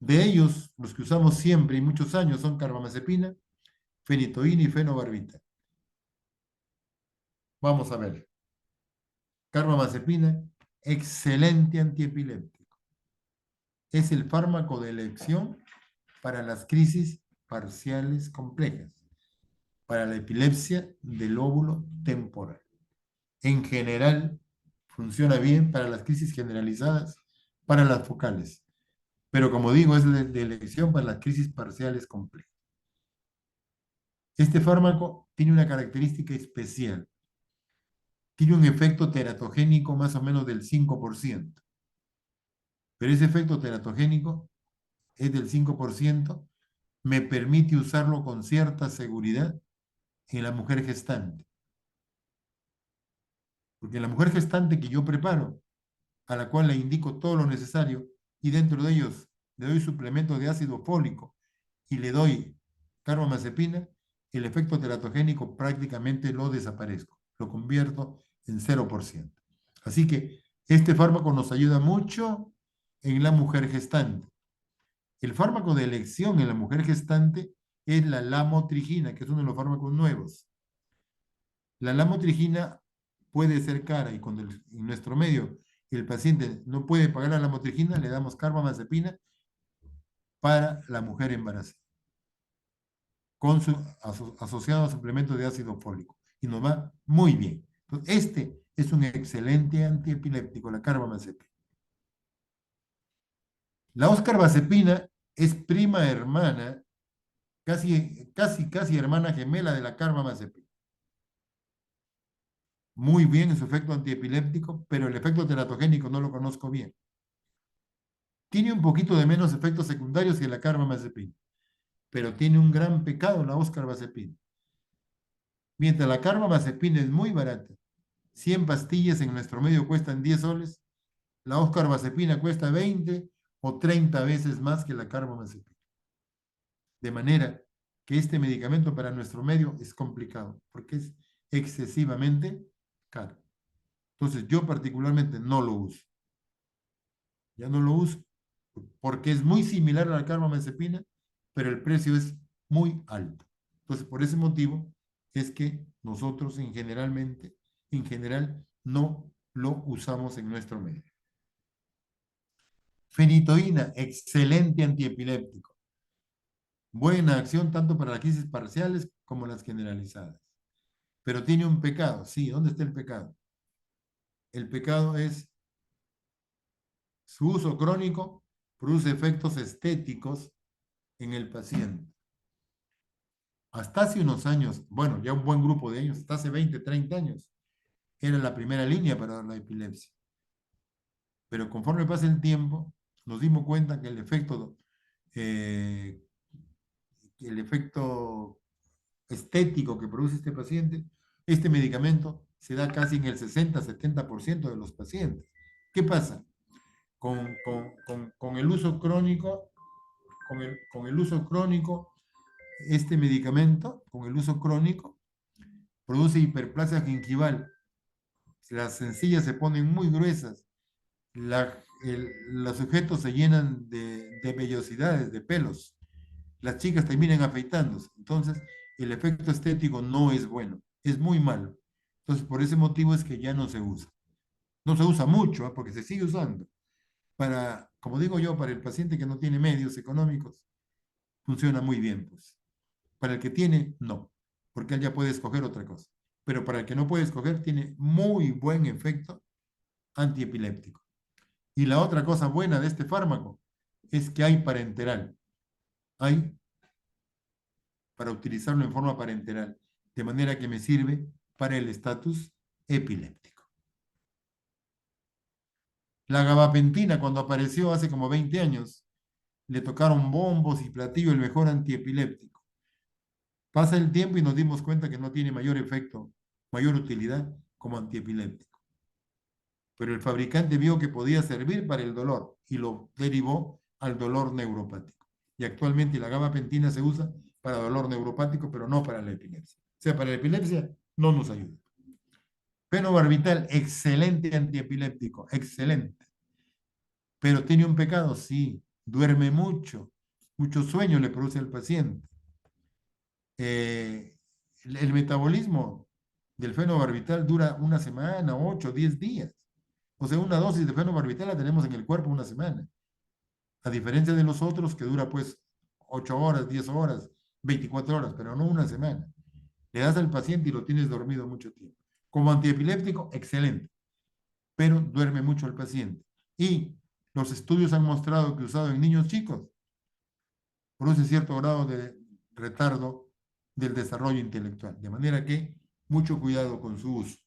De ellos, los que usamos siempre y muchos años son carbamazepina, fenitoína y fenobarbital. Vamos a ver. Carbamazepina, excelente antiepiléptico. Es el fármaco de elección para las crisis parciales complejas, para la epilepsia del lóbulo temporal. En general, funciona bien para las crisis generalizadas, para las focales. Pero como digo, es de elección para las crisis parciales complejas. Este fármaco tiene una característica especial. Tiene un efecto teratogénico más o menos del 5%. Pero ese efecto teratogénico es del 5%, me permite usarlo con cierta seguridad en la mujer gestante. Porque la mujer gestante que yo preparo, a la cual le indico todo lo necesario, y dentro de ellos le doy suplemento de ácido fólico y le doy carbamazepina, el efecto teratogénico prácticamente lo desaparezco, lo convierto en 0%. Así que este fármaco nos ayuda mucho en la mujer gestante. El fármaco de elección en la mujer gestante es la lamotrigina, que es uno de los fármacos nuevos. La lamotrigina puede ser cara y cuando en nuestro medio el paciente no puede pagar la lamotrigina, le damos carbamazepina para la mujer embarazada, con su asociado a suplemento de ácido fólico. Y nos va muy bien. Entonces, este es un excelente antiepiléptico, la carbamazepina. La oscarbazepina es prima hermana, casi hermana gemela de la carbamazepina. muy bien en su efecto antiepiléptico, pero el efecto teratogénico no lo conozco bien. Tiene un poquito de menos efectos secundarios que la carbamazepina, pero tiene un gran pecado la oscarbazepina. Mientras la carbamazepina es muy barata, 100 pastillas en nuestro medio cuestan 10 soles, la oscarbazepina cuesta 20 o 30 veces más que la carbamazepina. De manera que este medicamento para nuestro medio es complicado, porque es excesivamente caro. Entonces, yo particularmente no lo uso. Ya no lo uso porque es muy similar a la carbamazepina, pero el precio es muy alto. Entonces, por ese motivo es que nosotros en general, no lo usamos en nuestro medio. Fenitoína, excelente antiepiléptico. Buena acción tanto para las crisis parciales como las generalizadas. Pero tiene un pecado. Sí, ¿dónde está el pecado? El pecado es su uso crónico produce efectos estéticos en el paciente. Hasta hace unos años, bueno, ya un buen grupo de años, hasta hace 20, 30 años, era la primera línea para la epilepsia. Pero conforme pasa el tiempo, nos dimos cuenta que el efecto estético que produce este paciente, este medicamento se da casi en el 60-70% de los pacientes. ¿Qué pasa? Con el uso crónico, con el uso crónico, este medicamento, con el uso crónico, produce hiperplasia gingival. Las sencillas se ponen muy gruesas. Los sujetos se llenan de vellosidades, de pelos. Las chicas terminan afeitándose. Entonces, el efecto estético no es bueno, es muy malo. Entonces, por ese motivo es que ya no se usa. No se usa mucho, ¿eh? Porque se sigue usando. Para, como digo yo, para el paciente que no tiene medios económicos, funciona muy bien, pues. Para el que tiene, no, porque él ya puede escoger otra cosa. Pero para el que no puede escoger, tiene muy buen efecto antiepiléptico. Y la otra cosa buena de este fármaco es que hay parenteral. Hay para utilizarlo en forma parenteral, de manera que me sirve para el estatus epiléptico. La gabapentina, cuando apareció hace como 20 años, le tocaron bombos y platillo el mejor antiepiléptico. Pasa el tiempo y nos dimos cuenta que no tiene mayor efecto, mayor utilidad como antiepiléptico. Pero el fabricante vio que podía servir para el dolor y lo derivó al dolor neuropático. Y actualmente la gabapentina se usa para dolor neuropático, pero no para la epilepsia. O sea, para la epilepsia no nos ayuda. Fenobarbital, excelente antiepiléptico, excelente. Pero tiene un pecado, sí, duerme mucho sueño le produce al paciente. El metabolismo del fenobarbital dura una semana, 8, 10 días. O sea, una dosis de fenobarbital la tenemos en el cuerpo una semana. A diferencia de los otros que dura pues 8 horas, 10 horas, 24 horas, pero no una semana. Le das al paciente y lo tienes dormido mucho tiempo. Como antiepiléptico, excelente, pero duerme mucho el paciente. Y los estudios han mostrado que usado en niños chicos produce cierto grado de retardo del desarrollo intelectual. De manera que mucho cuidado con su uso.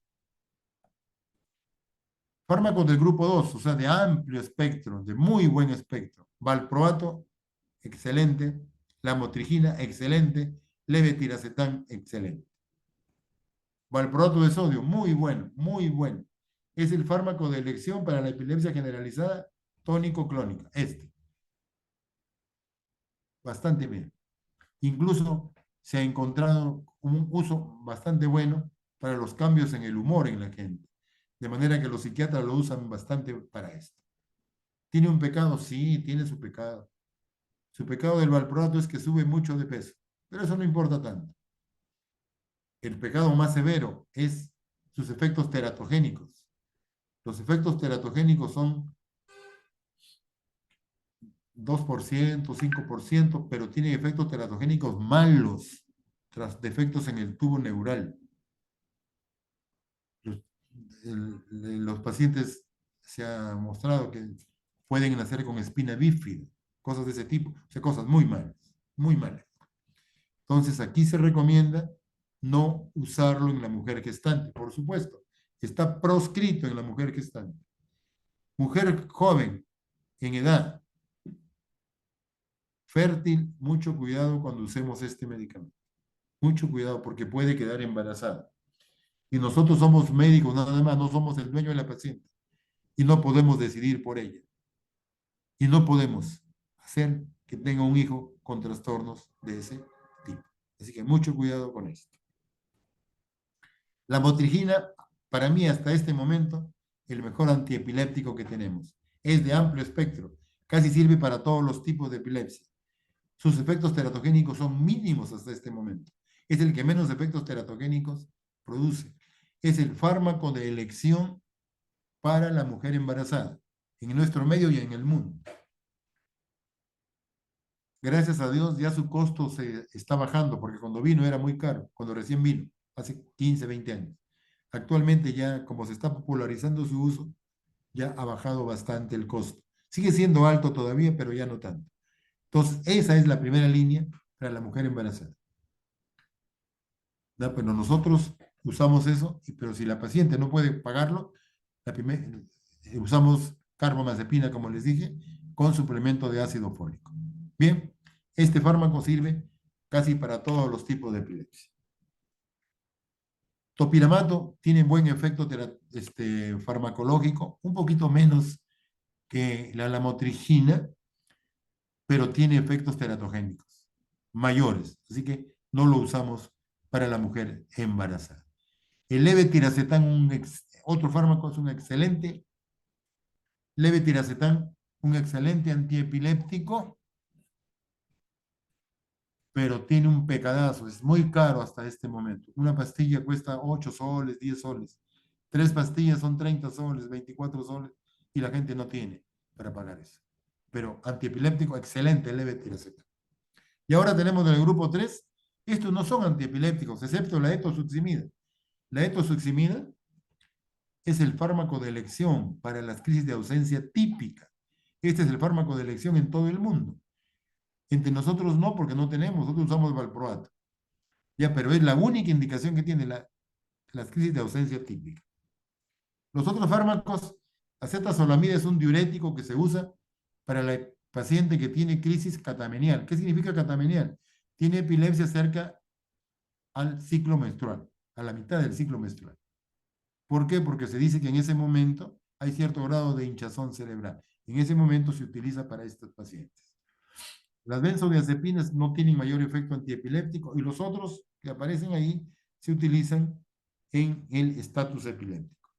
Fármacos del grupo 2, o sea, de amplio espectro, de muy buen espectro. Valproato, excelente. Lamotrigina, excelente. Levetiracetam, excelente. Valproato de sodio, muy bueno, muy bueno. Es el fármaco de elección para la epilepsia generalizada tónico-clónica. Bastante bien. Incluso se ha encontrado un uso bastante bueno para los cambios en el humor en la gente. De manera que los psiquiatras lo usan bastante para esto. ¿Tiene un pecado? Sí, tiene su pecado. Su pecado del valproato es que sube mucho de peso, pero eso no importa tanto. El pecado más severo es sus efectos teratogénicos. Los efectos teratogénicos son 2%, 5%, pero tienen efectos teratogénicos malos, tras defectos en el tubo neural. Los pacientes se ha mostrado que pueden nacer con espina bífida, cosas de ese tipo, o sea, cosas muy malas, muy malas. Entonces, aquí se recomienda no usarlo en la mujer gestante, por supuesto. está proscrito en la mujer gestante. Mujer joven, en edad, fértil, mucho cuidado cuando usemos este medicamento. Mucho cuidado porque puede quedar embarazada. Y nosotros somos médicos nada más, no somos el dueño de la paciente. Y no podemos decidir por ella. Y no podemos hacer que tenga un hijo con trastornos de ese tipo. Así que mucho cuidado con esto. La motrigina, para mí hasta este momento, el mejor antiepiléptico que tenemos. Es de amplio espectro. Casi sirve para todos los tipos de epilepsia. Sus efectos teratogénicos son mínimos hasta este momento. Es el que menos efectos teratogénicos produce. Es el fármaco de elección para la mujer embarazada, en nuestro medio y en el mundo. Gracias a Dios ya su costo se está bajando, porque cuando vino era muy caro, cuando recién vino, hace 15, 20 años. Actualmente ya, como se está popularizando su uso, ya ha bajado bastante el costo. Sigue siendo alto todavía, pero ya no tanto. Entonces, esa es la primera línea para la mujer embarazada. ¿No? Pero nosotros usamos eso, pero si la paciente no puede pagarlo, usamos carbamazepina, como les dije, con suplemento de ácido fólico. Bien, este fármaco sirve casi para todos los tipos de epilepsia. Topiramato tiene buen efecto farmacológico, un poquito menos que la lamotrigina, pero tiene efectos teratogénicos mayores, así que no lo usamos para la mujer embarazada. El levetiracetam, otro fármaco, es un excelente levetiracetam, un excelente antiepiléptico, pero tiene un pecadazo, es muy caro hasta este momento. Una pastilla cuesta 8 soles, 10 soles. 3 pastillas son 30 soles, 24 soles, y la gente no tiene para pagar eso. Pero antiepiléptico, excelente, levetiracetam. Y ahora tenemos en el grupo 3, estos no son antiepilépticos, excepto la etosuximida. La etosuximida es el fármaco de elección para las crisis de ausencia típica. Este es el fármaco de elección en todo el mundo. Entre nosotros no, porque no tenemos, nosotros usamos valproato. Ya, pero es la única indicación que tiene las crisis de ausencia típica. Los otros fármacos, acetazolamida es un diurético que se usa para la paciente que tiene crisis catamenial. ¿Qué significa catamenial? Tiene epilepsia cerca al ciclo menstrual, a la mitad del ciclo menstrual. ¿Por qué? Porque se dice que en ese momento hay cierto grado de hinchazón cerebral. En ese momento se utiliza para estos pacientes. Las benzodiazepinas no tienen mayor efecto antiepiléptico y los otros que aparecen ahí se utilizan en el estatus epiléptico.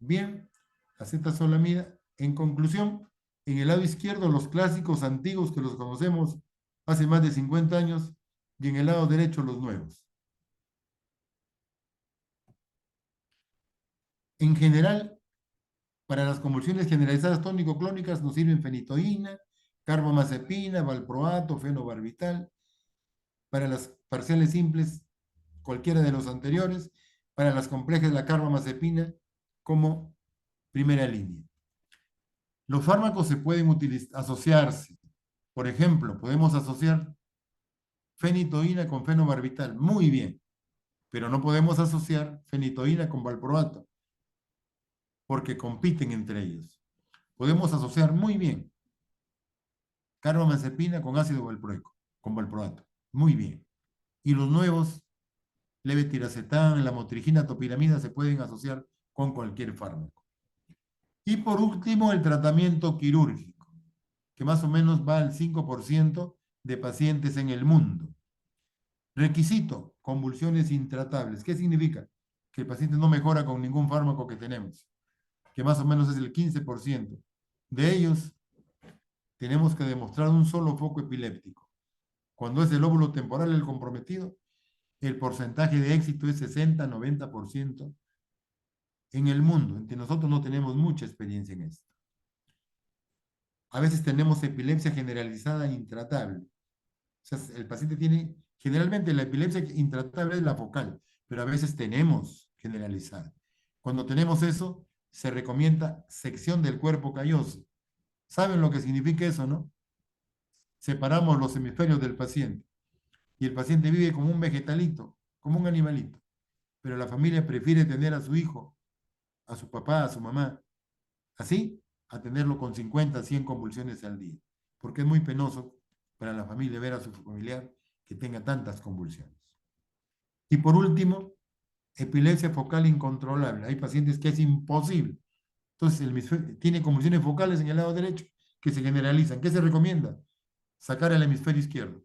Bien, acetazolamida. En conclusión, en el lado izquierdo los clásicos antiguos que los conocemos hace más de 50 años y en el lado derecho los nuevos. En general, para las convulsiones generalizadas tónico-clónicas nos sirven fenitoína, carbamazepina, valproato, fenobarbital. Para las parciales simples, cualquiera de los anteriores. Para las complejas, la carbamazepina como primera línea. Los fármacos se pueden asociarse. Por ejemplo, podemos asociar fenitoína con fenobarbital. Muy bien. Pero no podemos asociar fenitoína con valproato porque compiten entre ellos. Podemos asociar muy bien carbamazepina con ácido valproico, con valproato. Muy bien. Y los nuevos, levetiracetam, la motrigina, topiramida, se pueden asociar con cualquier fármaco. Y por último, el tratamiento quirúrgico, que más o menos va al 5% de pacientes en el mundo. Requisito, convulsiones intratables. ¿Qué significa? Que el paciente no mejora con ningún fármaco que tenemos, que más o menos es el 15%. De ellos, tenemos que demostrar un solo foco epiléptico. Cuando es el lóbulo temporal el comprometido, el porcentaje de éxito es 60-90% en el mundo. Entre nosotros no tenemos mucha experiencia en esto. A veces tenemos epilepsia generalizada e intratable. O sea, el paciente tiene, generalmente la epilepsia intratable es la focal, pero a veces tenemos generalizada. Cuando tenemos eso, se recomienda sección del cuerpo calloso. ¿Saben lo que significa eso, no? Separamos los hemisferios del paciente y el paciente vive como un vegetalito, como un animalito. pero la familia prefiere tener a su hijo, a su papá, a su mamá, así, a tenerlo con 50, 100 convulsiones al día, porque es muy penoso para la familia ver a su familiar que tenga tantas convulsiones. Y por último, epilepsia focal incontrolable. Hay pacientes que es imposible. Entonces, tiene convulsiones focales en el lado derecho que se generalizan. ¿Qué se recomienda? Sacar el hemisferio izquierdo.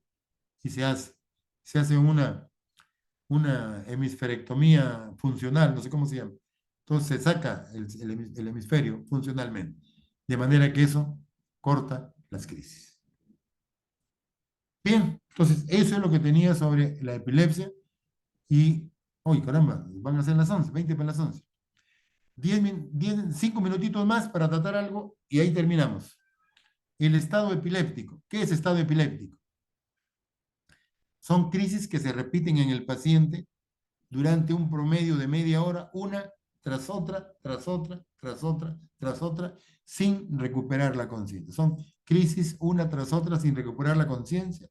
Y se hace. Se hace una hemisferectomía funcional, no sé cómo se llama. Entonces se saca el hemisferio funcionalmente. De manera que eso corta las crisis. Bien, entonces eso es lo que tenía sobre la epilepsia. Y, uy, caramba, van a ser las 11, 20 para las 11. 5 minutitos más para tratar algo y ahí terminamos. El estado epiléptico. ¿Qué es estado epiléptico? Son crisis que se repiten en el paciente durante un promedio de media hora, una tras otra, tras otra, tras otra, tras otra, sin recuperar la conciencia. Son crisis una tras otra sin recuperar la conciencia,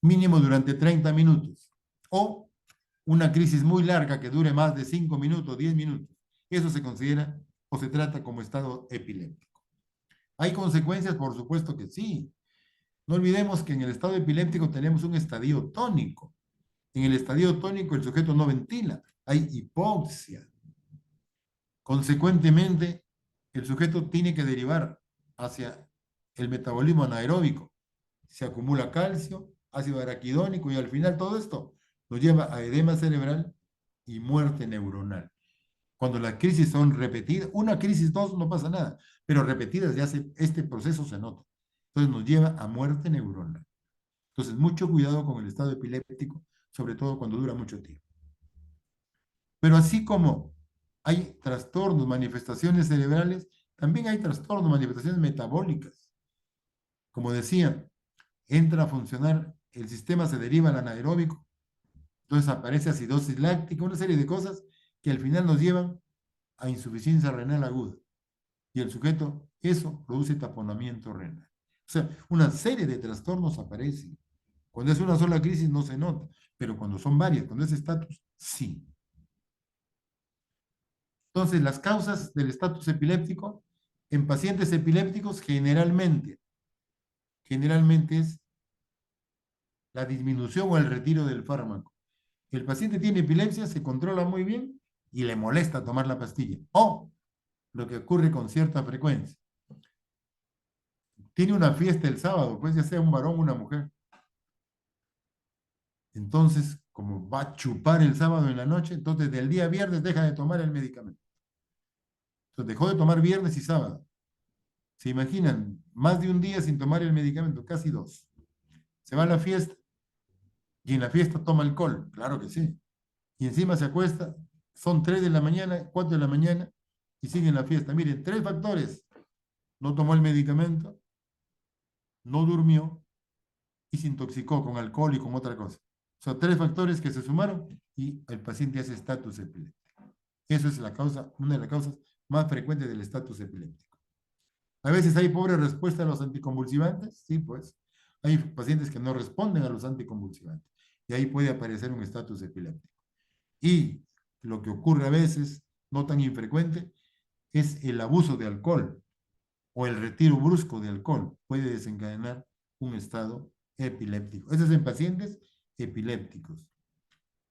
mínimo durante 30 minutos. O una crisis muy larga que dure más de 5 minutos, 10 minutos. Eso se considera o se trata como estado epiléptico. ¿Hay consecuencias? Por supuesto que sí. No olvidemos que en el estado epiléptico tenemos un estadio tónico. En el estadio tónico el sujeto no ventila, hay hipoxia. Consecuentemente, el sujeto tiene que derivar hacia el metabolismo anaeróbico. Se acumula calcio, ácido araquidónico y al final todo esto nos lleva a edema cerebral y muerte neuronal. Cuando las crisis son repetidas, una crisis, dos, no pasa nada, pero repetidas ya este proceso se nota. Entonces nos lleva a muerte neuronal. Entonces, mucho cuidado con el estado epiléptico, sobre todo cuando dura mucho tiempo. Pero así como hay trastornos, manifestaciones cerebrales, también hay trastornos, manifestaciones metabólicas. Como decía, entra a funcionar, el sistema se deriva al anaeróbico, entonces aparece acidosis láctica, una serie de cosas que al final nos llevan a insuficiencia renal aguda. Y el sujeto, eso produce taponamiento renal. O sea, una serie de trastornos aparecen. Cuando es una sola crisis no se nota, pero cuando son varias, cuando es estatus, sí. Entonces, las causas del estatus epiléptico en pacientes epilépticos generalmente es la disminución o el retiro del fármaco. El paciente tiene epilepsia, se controla muy bien y le molesta tomar la pastilla. O lo que ocurre con cierta frecuencia. Tiene una fiesta el sábado, pues ya sea un varón o una mujer. Entonces, como va a chupar el sábado en la noche, entonces del día viernes deja de tomar el medicamento. Entonces dejó de tomar viernes y sábado. ¿Se imaginan? Más de un día sin tomar el medicamento, casi 2. Se va a la fiesta y en la fiesta toma alcohol, claro que sí. Y encima se acuesta, son 3 de la mañana, 4 de la mañana y sigue en la fiesta. Miren, 3 factores. No tomó el medicamento, no durmió y se intoxicó con alcohol y con otra cosa. Son 3 factores que se sumaron y el paciente hace estatus epiléptico. Eso es la causa, una de las causas más frecuentes del estatus epiléptico. A veces hay pobre respuesta a los anticonvulsivantes, sí, pues. Hay pacientes que no responden a los anticonvulsivantes y ahí puede aparecer un estatus epiléptico. Y lo que ocurre a veces, no tan infrecuente, es el abuso de alcohol o el retiro brusco de alcohol puede desencadenar un estado epiléptico. Eso es en pacientes epilépticos.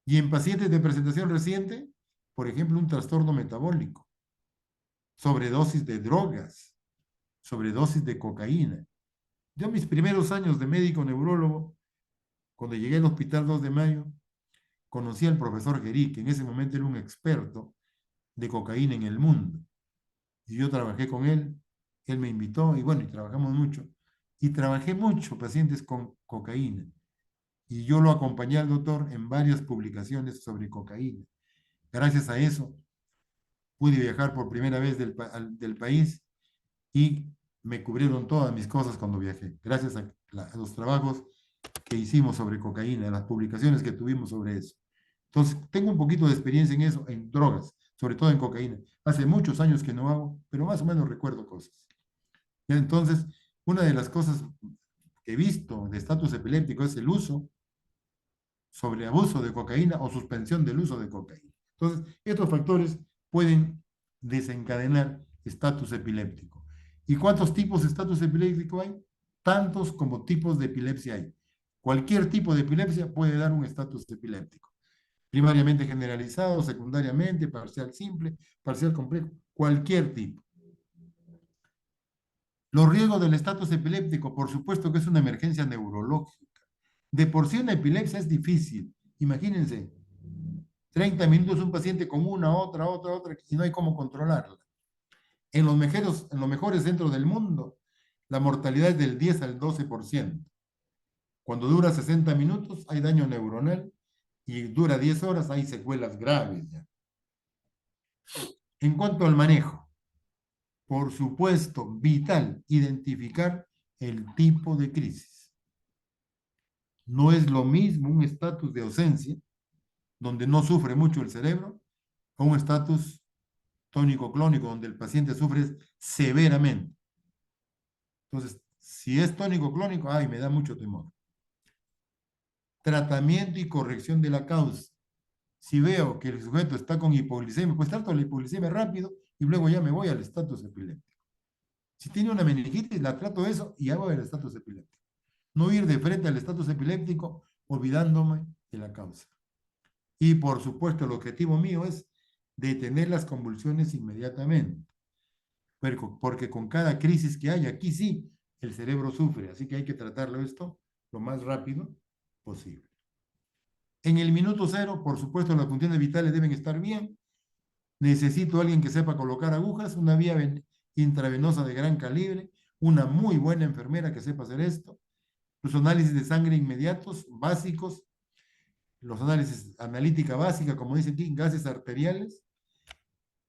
Y en pacientes de presentación reciente, por ejemplo, un trastorno metabólico, sobredosis de drogas, sobredosis de cocaína. Yo mis primeros años de médico neurólogo, cuando llegué al Hospital 2 de Mayo, conocí al profesor Gerí, que en ese momento era un experto de cocaína en el mundo. Y yo trabajé con él me invitó y bueno, y trabajamos mucho. Y trabajé mucho pacientes con cocaína. Y yo lo acompañé al doctor en varias publicaciones sobre cocaína. Gracias a eso pude viajar por primera vez del país y me cubrieron todas mis cosas cuando viajé. Gracias a los trabajos que hicimos sobre cocaína, las publicaciones que tuvimos sobre eso. Entonces, tengo un poquito de experiencia en eso, en drogas, sobre todo en cocaína. Hace muchos años que no hago, pero más o menos recuerdo cosas. Y entonces, una de las cosas que he visto de estatus epiléptico es el uso sobreabuso de cocaína o suspensión del uso de cocaína. Entonces, estos factores pueden desencadenar estatus epiléptico. ¿Y cuántos tipos de estatus epiléptico hay? Tantos como tipos de epilepsia hay. Cualquier tipo de epilepsia puede dar un estatus epiléptico. Primariamente generalizado, secundariamente, parcial simple, parcial complejo, cualquier tipo. Los riesgos del estatus epiléptico, por supuesto que es una emergencia neurológica. De por sí una epilepsia es difícil. Imagínense, 30 minutos un paciente con una, otra, y no hay cómo controlarla. En los mejores centros del mundo, la mortalidad es del 10 al 12%. Cuando dura 60 minutos hay daño neuronal y dura 10 horas hay secuelas graves ya. En cuanto al manejo, por supuesto, vital identificar el tipo de crisis. No es lo mismo un estatus de ausencia, donde no sufre mucho el cerebro, o un estatus tónico-clónico, donde el paciente sufre severamente. Entonces, si es tónico-clónico, ay, me da mucho temor. Tratamiento y corrección de la causa. Si veo que el sujeto está con hipoglicemia, pues trato la hipoglicemia rápido y luego ya me voy al estatus epiléptico. Si tiene una meningitis, la trato eso y hago el estatus epiléptico. No ir de frente al estatus epiléptico olvidándome de la causa. Y por supuesto, el objetivo mío es detener las convulsiones inmediatamente. Porque con cada crisis que hay, aquí sí, el cerebro sufre. Así que hay que tratarlo esto lo más rápido posible. En el minuto cero, por supuesto, las funciones vitales deben estar bien. Necesito a alguien que sepa colocar agujas, una vía intravenosa de gran calibre, una muy buena enfermera que sepa hacer esto. Los análisis de sangre inmediatos, básicos, los análisis analítica básica, como dice aquí, gases arteriales.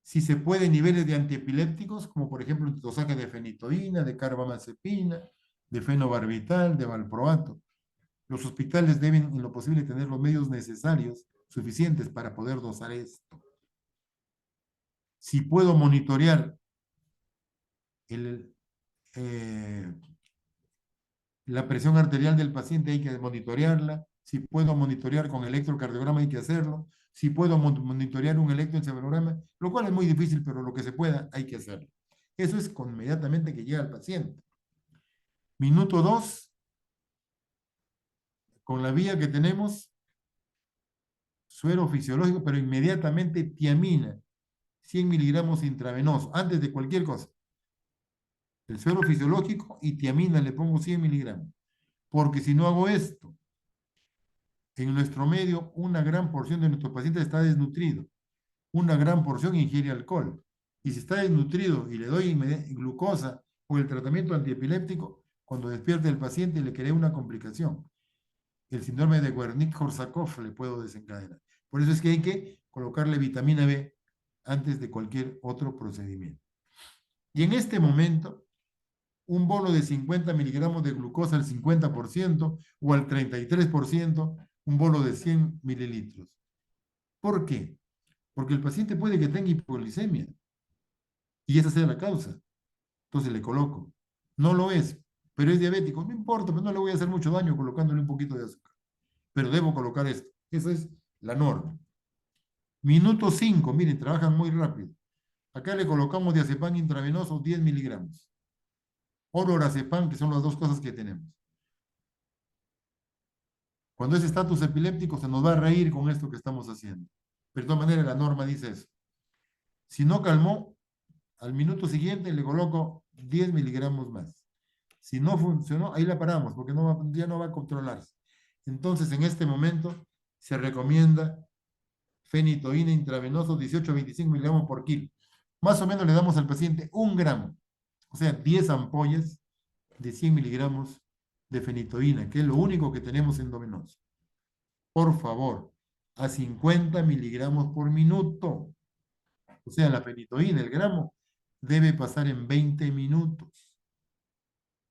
Si se puede, niveles de antiepilépticos, como por ejemplo dosaje de fenitoína, de carbamazepina, de fenobarbital, de valproato. Los hospitales deben, en lo posible, tener los medios necesarios, suficientes para poder dosar esto. Si puedo monitorear la presión arterial del paciente, hay que monitorearla. Si puedo monitorear con electrocardiograma, hay que hacerlo. Si puedo monitorear un electroencefalograma, lo cual es muy difícil, pero lo que se pueda, hay que hacerlo. Eso es inmediatamente que llega el paciente. Minuto 2, con la vía que tenemos, suero fisiológico, pero inmediatamente tiamina, 100 miligramos intravenoso, antes de cualquier cosa. El suero fisiológico y tiamina le pongo 100 miligramos. Porque si no hago esto, en nuestro medio, una gran porción de nuestros pacientes está desnutrido. Una gran porción ingiere alcohol. Y si está desnutrido y le doy glucosa o el tratamiento antiepiléptico, cuando despierte el paciente le crea una complicación. El síndrome de Wernicke-Korsakoff le puedo desencadenar. Por eso es que hay que colocarle vitamina B antes de cualquier otro procedimiento. Y en este momento, un bolo de 50 miligramos de glucosa al 50% o al 33%, un bolo de 100 mililitros. ¿Por qué? Porque el paciente puede que tenga hipoglicemia y esa sea la causa. Entonces le coloco. No lo es, pero es diabético. No importa, pero no le voy a hacer mucho daño colocándole un poquito de azúcar. Pero debo colocar esto. Esa es la norma. Minuto 5, miren, trabajan muy rápido. Acá le colocamos diazepam intravenoso 10 miligramos. O lorazepam, que son las dos cosas que tenemos. Cuando es estatus epiléptico se nos va a reír con esto que estamos haciendo. Pero de todas maneras la norma dice eso. Si no calmó, al minuto siguiente le coloco 10 miligramos más. Si no funcionó, ahí la paramos porque ya no va a controlarse. Entonces, en este momento se recomienda fenitoína intravenoso 18 a 25 miligramos por kilo. Más o menos le damos al paciente 1 gramo, o sea, 10 ampollas de 100 miligramos de fenitoína, que es lo único que tenemos endovenoso. Por favor, a 50 miligramos por minuto. O sea, la fenitoína, el gramo, debe pasar en 20 minutos.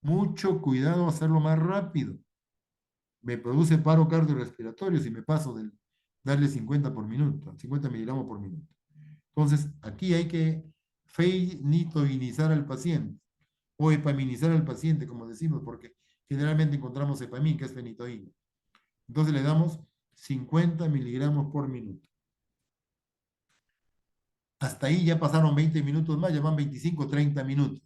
Mucho cuidado hacerlo más rápido. Me produce paro cardiorrespiratorio si me paso de darle 50 por minuto, 50 miligramos por minuto. Entonces, aquí hay que fenitoinizar al paciente o epaminizar al paciente, como decimos, porque generalmente encontramos epamín, que es fenitoína. Entonces le damos 50 miligramos por minuto. Hasta ahí ya pasaron 20 minutos más, ya van 25, 30 minutos.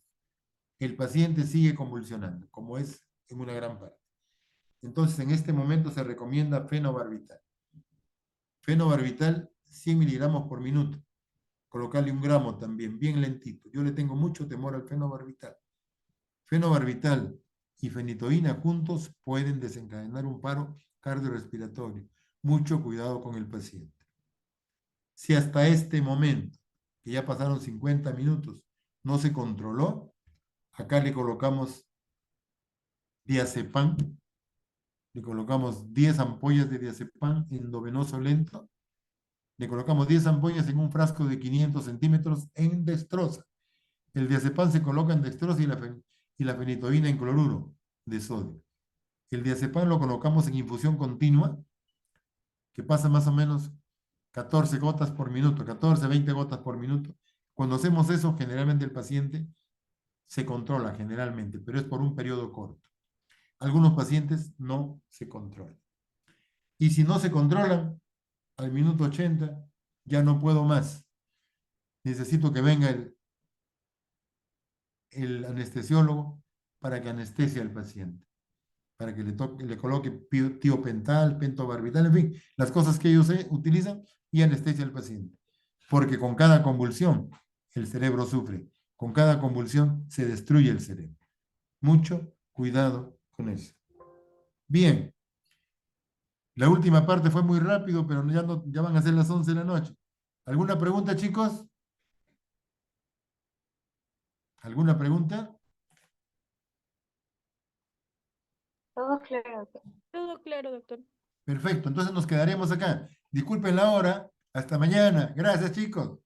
El paciente sigue convulsionando, como es en una gran parte. Entonces, en este momento se recomienda fenobarbital. Fenobarbital, 100 miligramos por minuto. Colocarle 1 gramo también, bien lentito. Yo le tengo mucho temor al fenobarbital. Fenobarbital y fenitoína juntos pueden desencadenar un paro cardiorrespiratorio. Mucho cuidado con el paciente. Si hasta este momento, que ya pasaron 50 minutos, no se controló, acá le colocamos diazepam, le colocamos 10 ampollas de diazepam endovenoso lento, le colocamos 10 ampollas en un frasco de 500 centímetros en dextrosa. El diazepam se coloca en dextrosa y la fenitoína en cloruro de sodio. El diazepam lo colocamos en infusión continua, que pasa más o menos 14 gotas por minuto, 14, 20 gotas por minuto. Cuando hacemos eso, generalmente el paciente se controla, generalmente, pero es por un periodo corto. Algunos pacientes no se controlan. Y si no se controlan, al minuto 80, ya no puedo más. Necesito que venga el anestesiólogo para que anestesie al paciente, para que le coloque tiopental, pentobarbital, en fin, las cosas que ellos utilizan y anestesia al paciente. Porque con cada convulsión el cerebro sufre, con cada convulsión se destruye el cerebro. Mucho cuidado con eso. Bien, la última parte fue muy rápido, pero ya, no, ya van a ser las 11 de la noche. ¿Alguna pregunta, chicos? ¿Alguna pregunta? Todo claro. Todo claro, doctor. Perfecto, entonces nos quedaremos acá. Disculpen la hora. Hasta mañana. Gracias, chicos.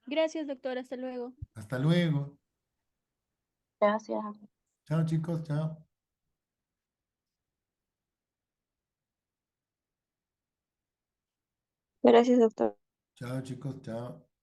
Gracias, doctor. Hasta luego. Hasta luego. Gracias. Chao, chicos. Chao. Gracias, doctor. Chao, chicos. Chao.